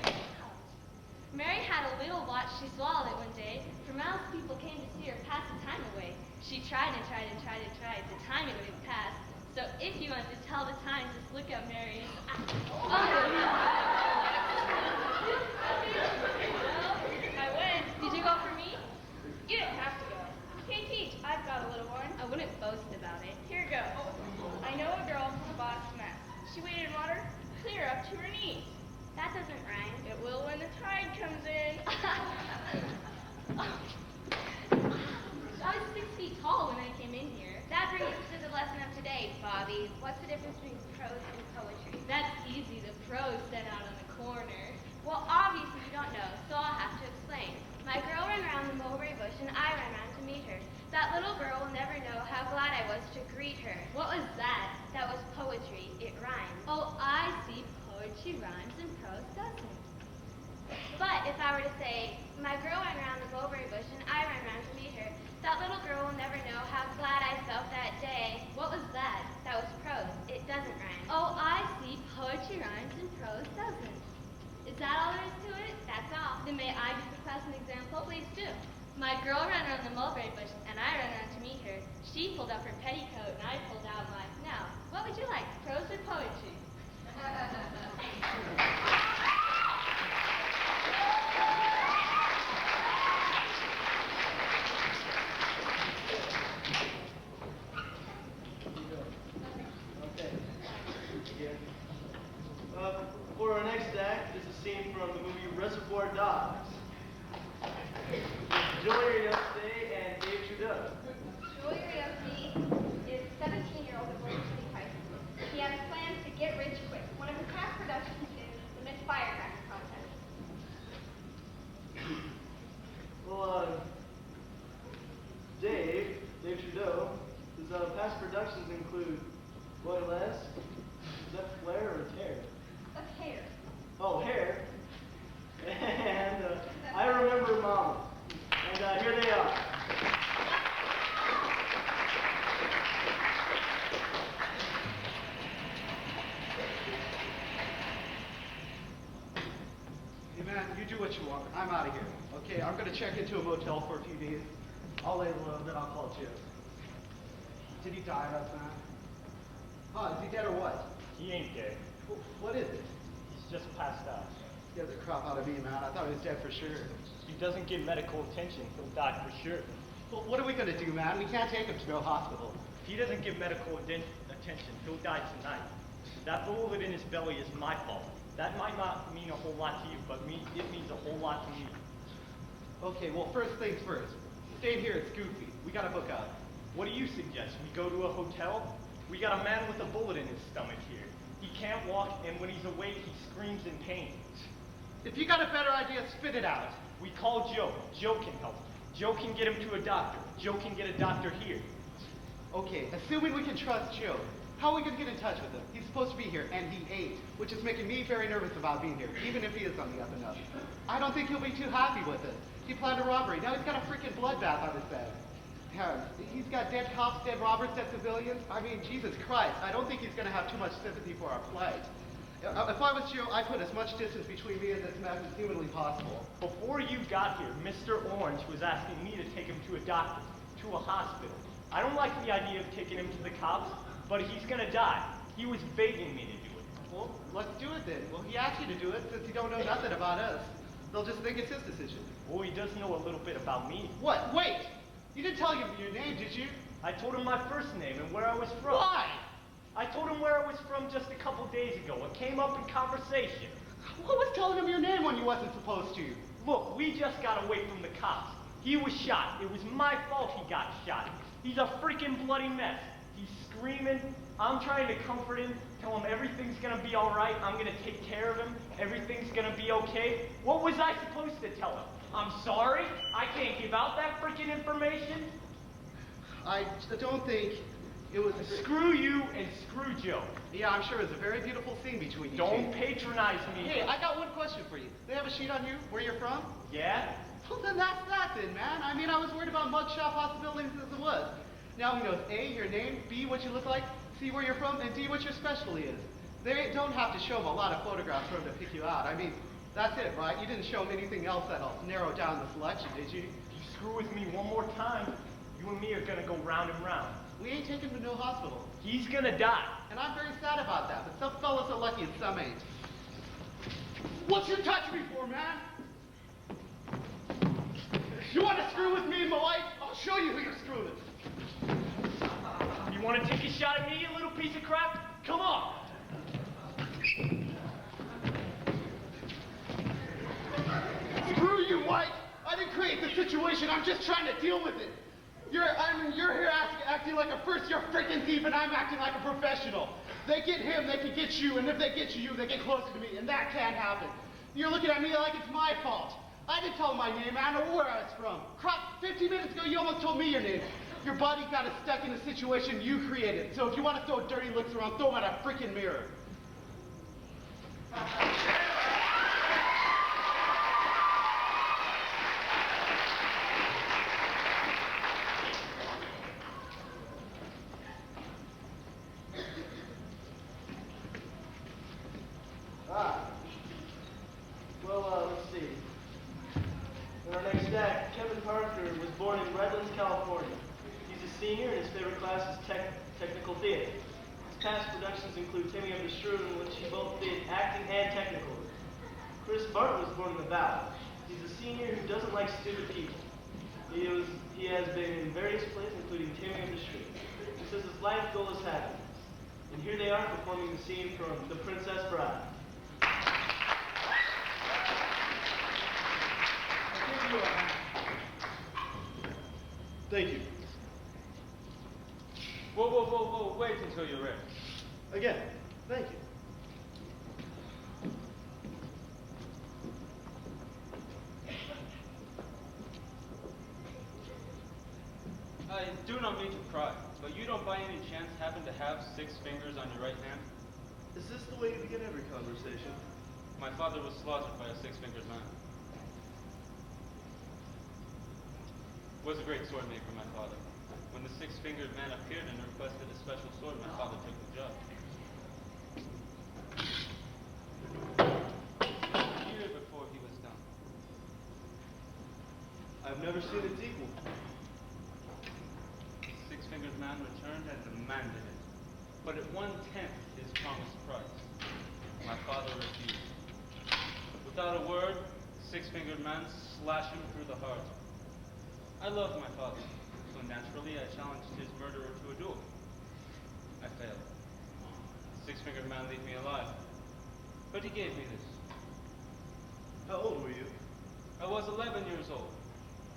Mary had a little watch. She swallowed it one day. For miles, people came to see her pass the time away. She tried and tried and tried and tried. The time wouldn't pass. So if you want to tell the time, just look at Mary's. I went. Did you go for me? You didn't have to go. Hey, Teach, I've got a little one. I wouldn't boast about it. Here goes. I know a girl from the Boston mess. She waded in water clear up to her knees. That's prose and poetry? That's easy. The pros stand out on the corner. Well, obviously you don't know, so I'll have to explain. My girl ran around the mulberry bush and I ran around to meet her. That little girl will never know how glad I was to greet her. What was that? That was poetry. It rhymes. Oh, I see. Poetry rhymes and prose doesn't. But if I were to say, my girl ran around the mulberry bush and I ran around to meet her, that little girl will never know how glad I felt that day. What was that? That was prose. It doesn't rhyme. Oh, I see. Poetry rhymes and prose doesn't. Is that all there is to it? That's all. Then may I give the class an example? Please do. My girl ran around the mulberry bush and I ran around to meet her. She pulled up her petticoat and I pulled out mine. Now, what would you like, prose or poetry? For our next act is a scene from the movie Reservoir Dogs. Julia Yosef and Dave Trudeau. Julia Yosef is a 17-year-old at Boulder City High School. He has plans to get rich quick. One of his past productions is the Miss Firecracker contest. Well, Dave Trudeau, his past productions include Boylesque, is that Flair or Tear? That's hair. Oh, Hair. And I Remember Mama. And here they are. Hey man, you do what you want. I'm out of here. Okay, I'm gonna check into a motel for a few days. I'll lay low, then I'll call Jim. Did he die last night? Huh, is he dead or what? He ain't dead. What is it? He's just passed out. Scared the crap out of me, man. I thought he was dead for sure. If he doesn't get medical attention, he'll die for sure. Well, what are we gonna do, man? We can't take him to no hospital. If he doesn't get medical attention, he'll die tonight. That bullet in his belly is my fault. That might not mean a whole lot to you, but it means a whole lot to me. Okay, well, first things first. Staying here is goofy. We gotta book out. What do you suggest? We go to a hotel? We got a man with a bullet in his stomach here. He can't walk, and when he's awake, he screams in pain. If you got a better idea, spit it out. We call Joe. Joe can help. Joe can get him to a doctor. Joe can get a doctor here. Okay, assuming we can trust Joe, how are we gonna get in touch with him? He's supposed to be here, and he ain't, which is making me very nervous about being here, even if he is on the up and up. I don't think he'll be too happy with it. He planned a robbery. Now he's got a freaking bloodbath on his bed. He's got dead cops, dead robbers, dead civilians. I mean, Jesus Christ, I don't think he's gonna have too much sympathy for our plight. If I was Joe, I'd put as much distance between me and this mess as humanly possible. Before you got here, Mr. Orange was asking me to take him to a doctor, to a hospital. I don't like the idea of taking him to the cops, but he's gonna die. He was begging me to do it. Well, let's do it then. Well, he asked you to do it since you don't know nothing about us. They'll just think it's his decision. Well, he does know a little bit about me. What? Wait! You didn't tell him your name, did you? I told him my first name and where I was from. Why? I told him where I was from just a couple days ago. It came up in conversation. What was telling him your name when you wasn't supposed to? Look, we just got away from the cops. He was shot. It was my fault he got shot. He's a freaking bloody mess. He's screaming. I'm trying to comfort him, tell him everything's gonna be all right. I'm gonna take care of him. Everything's gonna be okay. What was I supposed to tell him? I'm sorry? I can't give out that freaking information? I don't think it was... Screw you and screw Joe. Yeah, I'm sure it was a very beautiful scene between you Don't two. patronize me. Hey, I got one question for you. They have a sheet on you, where you're from? Yeah? Well, then that's that then, man. I mean, I was worried about mugshot possibilities as it was. Now he knows A, your name, B, what you look like, C, where you're from, and D, what your specialty is. They don't have to show him a lot of photographs for him to pick you out. I mean, that's it, right? You didn't show him anything else that'll narrow down the selection, did you? If you screw with me one more time, you and me are gonna go round and round. We ain't taking him to no hospital. He's gonna die. And I'm very sad about that, but some fellas are lucky and some ain't. What you touch me for, man? You want to screw with me and my wife? I'll show you who you're screwing with. You want to take a shot at me, you little piece of crap? Come on! Screw you, White! I didn't create the situation, I'm just trying to deal with it. You're here acting like a first-year freaking thief, and I'm acting like a professional. They get him, they can get you, and if they get you, they get closer to me, and that can't happen. You're looking at me like it's my fault. I didn't tell them my name, I don't know where I was from. Crap, 15 minutes ago you almost told me your name. Your body got us stuck in a situation you created, so if you want to throw dirty looks around, throw them at a freaking mirror. Let's see. In our next act, Kevin Parker was born in Redlands, California. He's a senior and his favorite class is technical theater. His past productions include Taming of the Shrew, in which he both did acting and technical. Chris Barton was born in the Valley. He's a senior who doesn't like stupid people. He has been in various plays, including Taming of the Shrew. He says his life goal is happiness. And here they are performing the scene from The Princess Bride. Thank you. Whoa, wait until you're ready. Again, thank you. I do not mean to pry, but you don't by any chance happen to have 6 fingers on your right hand? Is this the way you begin every conversation? My father was slaughtered by a 6-fingered man. Was a great sword maker, my father. When the 6-fingered man appeared and requested a special sword, my father took the job. A year before he was done. I've never seen its equal. The 6-fingered man returned and demanded it, but at 1/10 his promised price. My father refused. Without a word, the 6-fingered man slashed him through the heart. I loved my father, so naturally I challenged his murderer to a duel. I failed. The 6-fingered man left me alive, but he gave me this. How old were you? I was 11 years old.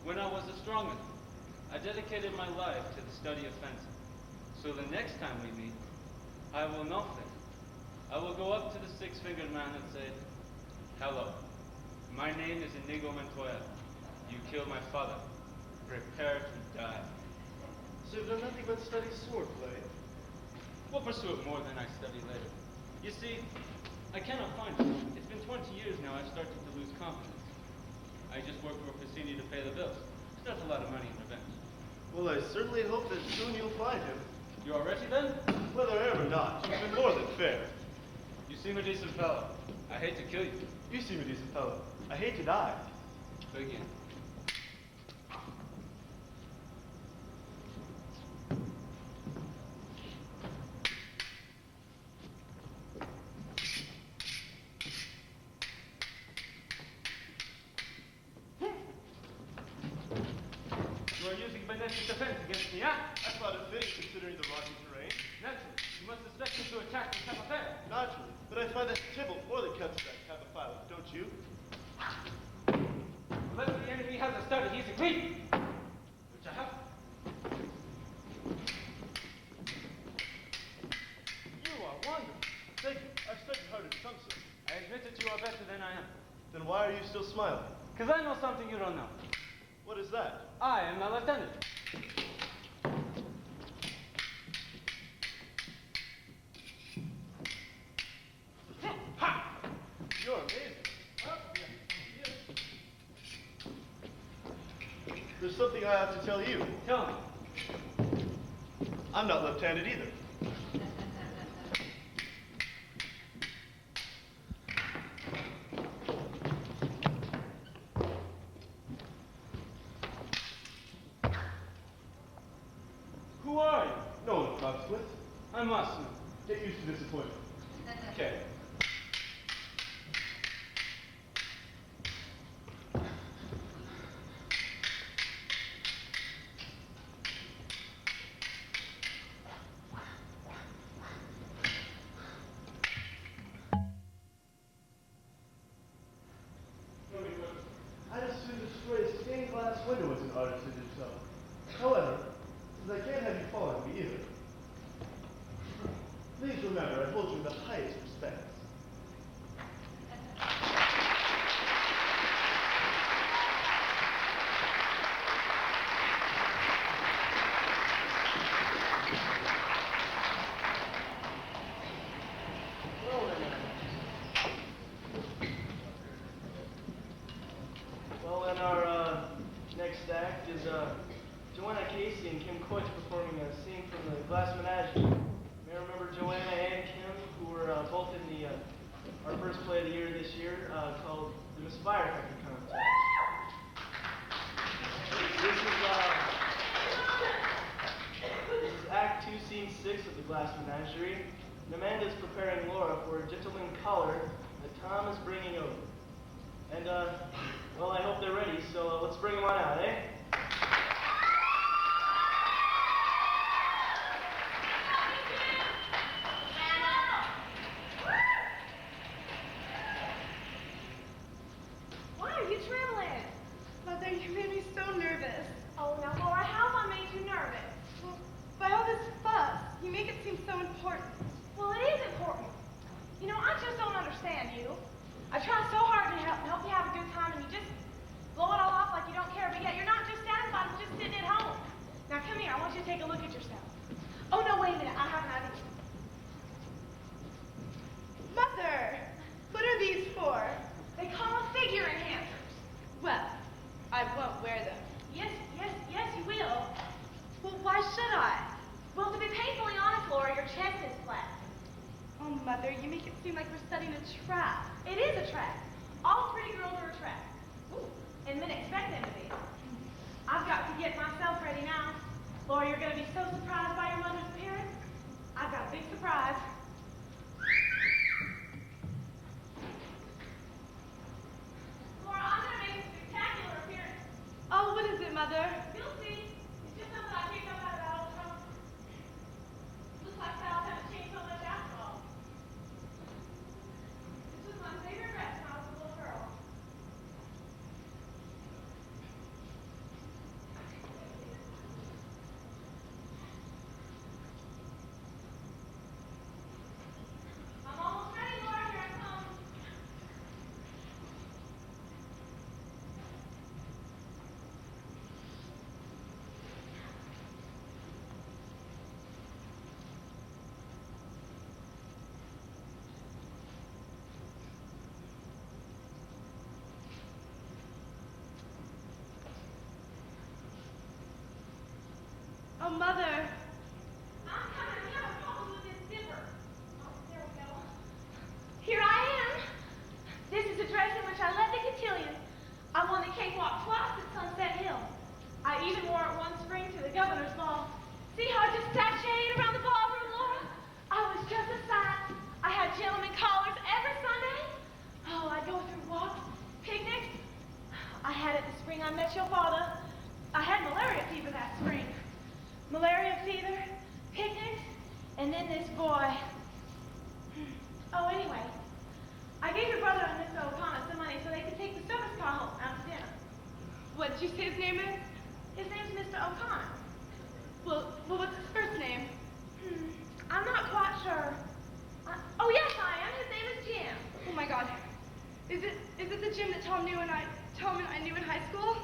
When I was the strongest, I dedicated my life to the study of fencing. So the next time we meet, I will not fail. I will go up to the 6-fingered man and say, "Hello, my name is Inigo Montoya. You killed my father. Prepare to die." So you've done nothing but study swordplay? We'll pursue it more than I study later. You see, I cannot find it. It's been 20 years now I've started to lose confidence. I just work for Cassini to pay the bills. It's not a lot of money in revenge. Well, I certainly hope that soon you'll find him. You are ready then? Whether ever not, you've been more than fair. You seem a decent fellow. I hate to kill you. You seem a decent fellow. I hate to die. Begin. You are using magnetic defense against me, huh? I thought it fitting considering the rocky terrain. Naturally. You must expect me to attack and have a fair. Naturally. But I find that Tybalt more than cuts that type of pilot, don't you? Unless the enemy has a study, he's a clean. Which I have. You are wonderful. Thank you. I've studied hard in some sort. I admit that you are better than I am. Then why are you still smiling? Because I know something you don't know. What is that? I am a lieutenant. Ha! You're amazing. There's something I have to tell you. Tell me. I'm not left-handed either. Who are you? No one of consequence. I must know. Get used to disappointment. Okay. I'd as soon destroy a stained glass window as an artist did himself. However, since I can't have you fall on me either, please remember, here called the Misfire Effect Contest. This is Act 2, Scene 6 of the Glass Menagerie. And Amanda is preparing Laura for a gentleman caller that Tom is bringing over. And, well, I hope they're ready, so let's bring them on out, eh? Why are you trembling? Mother, you made me so nervous. Oh, now, Laura, how have I made you nervous? Well, by all this fuss, you make it seem so important. Well, it is important. You know, I just don't understand you. I try so hard to help you have a good time, and you just blow it all off like you don't care, but yet you're not just satisfied with just sitting at home. Now, come here. I want you to take a look at yourself. Oh, no, wait a minute. I have an idea. Mother, what are these for? They call them figure enhancers. Well, I won't wear them. Yes, you will. Well, why should I? Well, to be painfully honest, Laura, your chest is flat. Oh, Mother, you make it seem like we're setting a trap. It is a trap. All pretty girls are a trap. Ooh, and men expect them to be. I've got to get myself ready now. Laura, you're going to be so surprised by your mother's appearance. I've got a big surprise. Laura, I'm going to make a spectacular appearance. Oh, what is it, Mother? You'll see. It's just something I picked up out of that old trunk. Looks like styles haven't changed so much after all. This was my favorite dress when I was a little girl. I'm almost ready, Laura. Here I come. Oh, Mother. I'm coming. We have a problem with this zipper. Oh, there we go. Here I am. This is a dress in which I led the cotillion. I won the cakewalk twice at Sunset Hill. I even wore it one spring to the governor's ball. See how I just sashayed around the ballroom, Laura? I was just a sight. I had gentlemen callers every Sunday. Oh, I'd go through walks, picnics. I had it the spring I met your father. I had malaria fever that spring. Malaria fever, picnics, and then this boy. Oh, anyway, I gave your brother and Mr. O'Connor some money so they could take the service car home after dinner. What did you say his name is? His name's Mr. O'Connor. Well, what's his first name? I'm not quite sure. Oh, yes, I am. His name is Jim. Oh, my God. Is it the Jim that Tom and I knew in high school?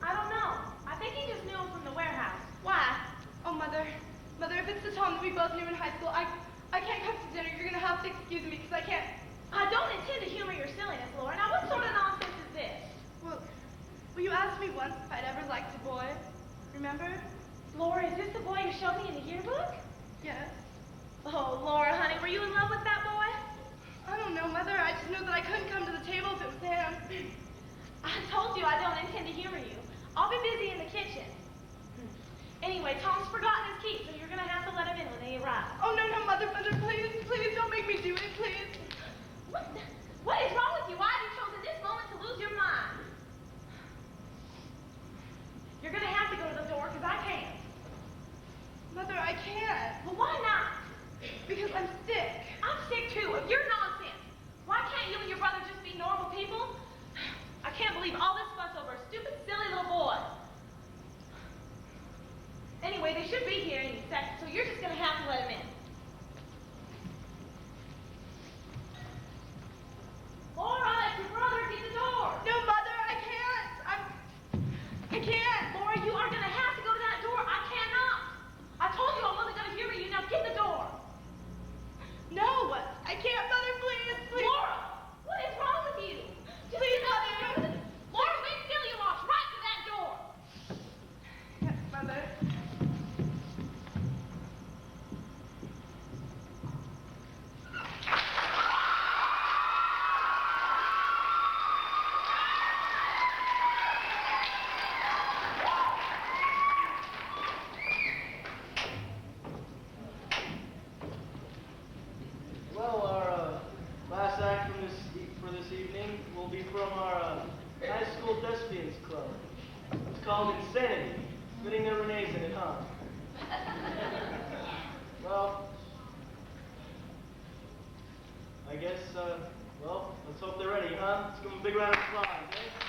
I don't know. I think he just knew him from the warehouse. Why? Oh, Mother, if it's the Tom that we both knew in high school, I can't come to dinner. You're going to have to excuse me because I can't. I don't intend to humor your silliness, Laura. Now, what sort of nonsense is this? Well, you asked me once if I'd ever liked a boy. Remember? Laura, is this the boy you showed me in the yearbook? Yes. Oh, Laura, honey, were you in love with that boy? I don't know, Mother. I just know that I couldn't come to the table if it was him. I told you I don't intend to humor you. I'll be busy in the kitchen. Anyway, Tom's forgotten his key, so you're going to have to let him in when they arrive. Oh, no, Mother, please don't make me do it, please. What is wrong with you? Why have you chosen this moment to lose your mind? You're going to have to go to the door, because I can't. Mother, I can't. Well, why not? Because I'm sick. Lesbians Club. It's called Insanity. Fitting their Renee's in it, huh? Well, I guess, well, let's hope they're ready, huh? Let's give them a big round of applause, eh?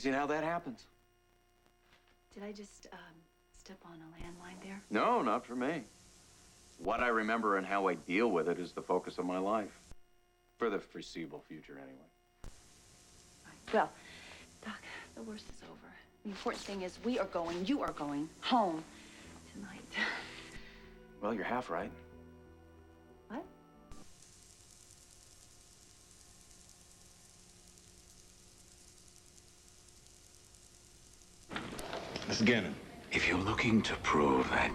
You seen how that happens? Did I just step on a landmine there? No, not for me. What I remember and how I deal with it is the focus of my life. For the foreseeable future, anyway. Right. Well, Doc, the worst is over. The important thing is we are going, you are going, home tonight. Well, you're half right. What? Miss Gannon. If you're looking to prove that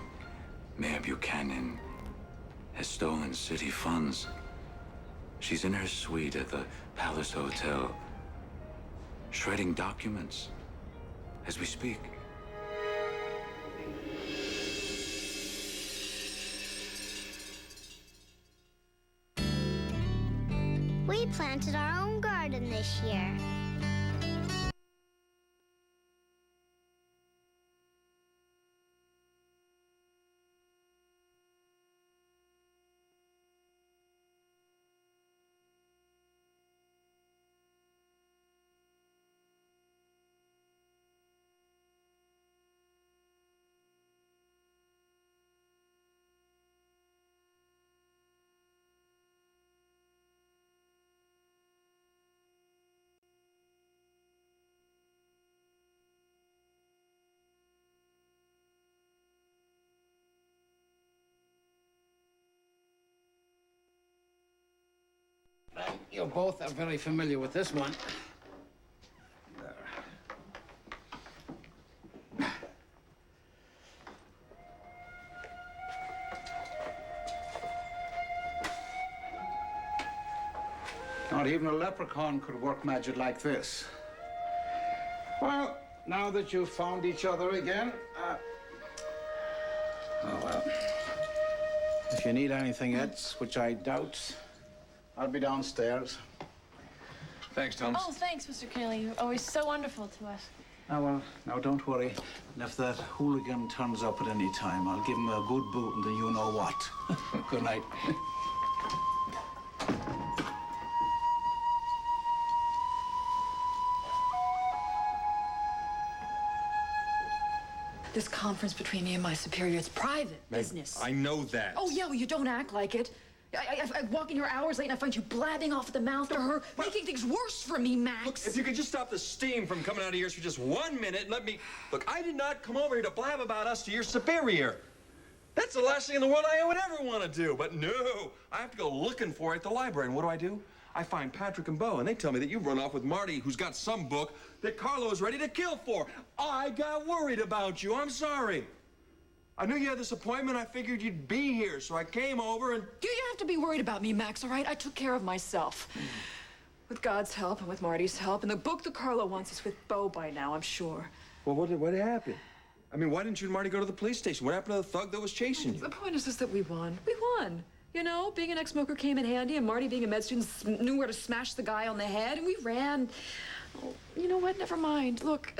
Mayor Buchanan has stolen city funds, she's in her suite at the Palace Hotel, shredding documents as we speak. We planted our own garden this year. You both are very familiar with this one. Not even a leprechaun could work magic like this. Well, now that you've found each other again, oh well. If you need anything else, which I doubt, I'll be downstairs. Thanks, Thomas. Oh, thanks, Mr. Keeley. You're always so wonderful to us. Oh, well, now don't worry. And if that hooligan turns up at any time, I'll give him a good boot and then you know what. Good night. This conference between me and my superior, it's private business. I know that. Oh, yeah, well, you don't act like it. I walk in here hours late and I find you blabbing off at the mouth to her, making things worse for me, Max. Look, if you could just stop the steam from coming out of yours for just 1 minute and let me... Look, I did not come over here to blab about us to your superior. That's the last thing in the world I would ever want to do. But no, I have to go looking for it at the library. And what do? I find Patrick and Bo, and they tell me that you've run off with Marty, who's got some book that Carlo is ready to kill for. I got worried about you. I'm sorry. I knew you had this appointment. I figured you'd be here, so I came over and... You have to be worried about me, Max, all right? I took care of myself. With God's help and with Marty's help. And the book that Carlo wants is with Bo by now, I'm sure. Well, what happened? I mean, why didn't you and Marty go to the police station? What happened to the thug that was chasing you? The point is just that we won. We won. You know, being an ex-smoker came in handy, and Marty, being a med student, knew where to smash the guy on the head, and we ran. Oh, you know what? Never mind. Look...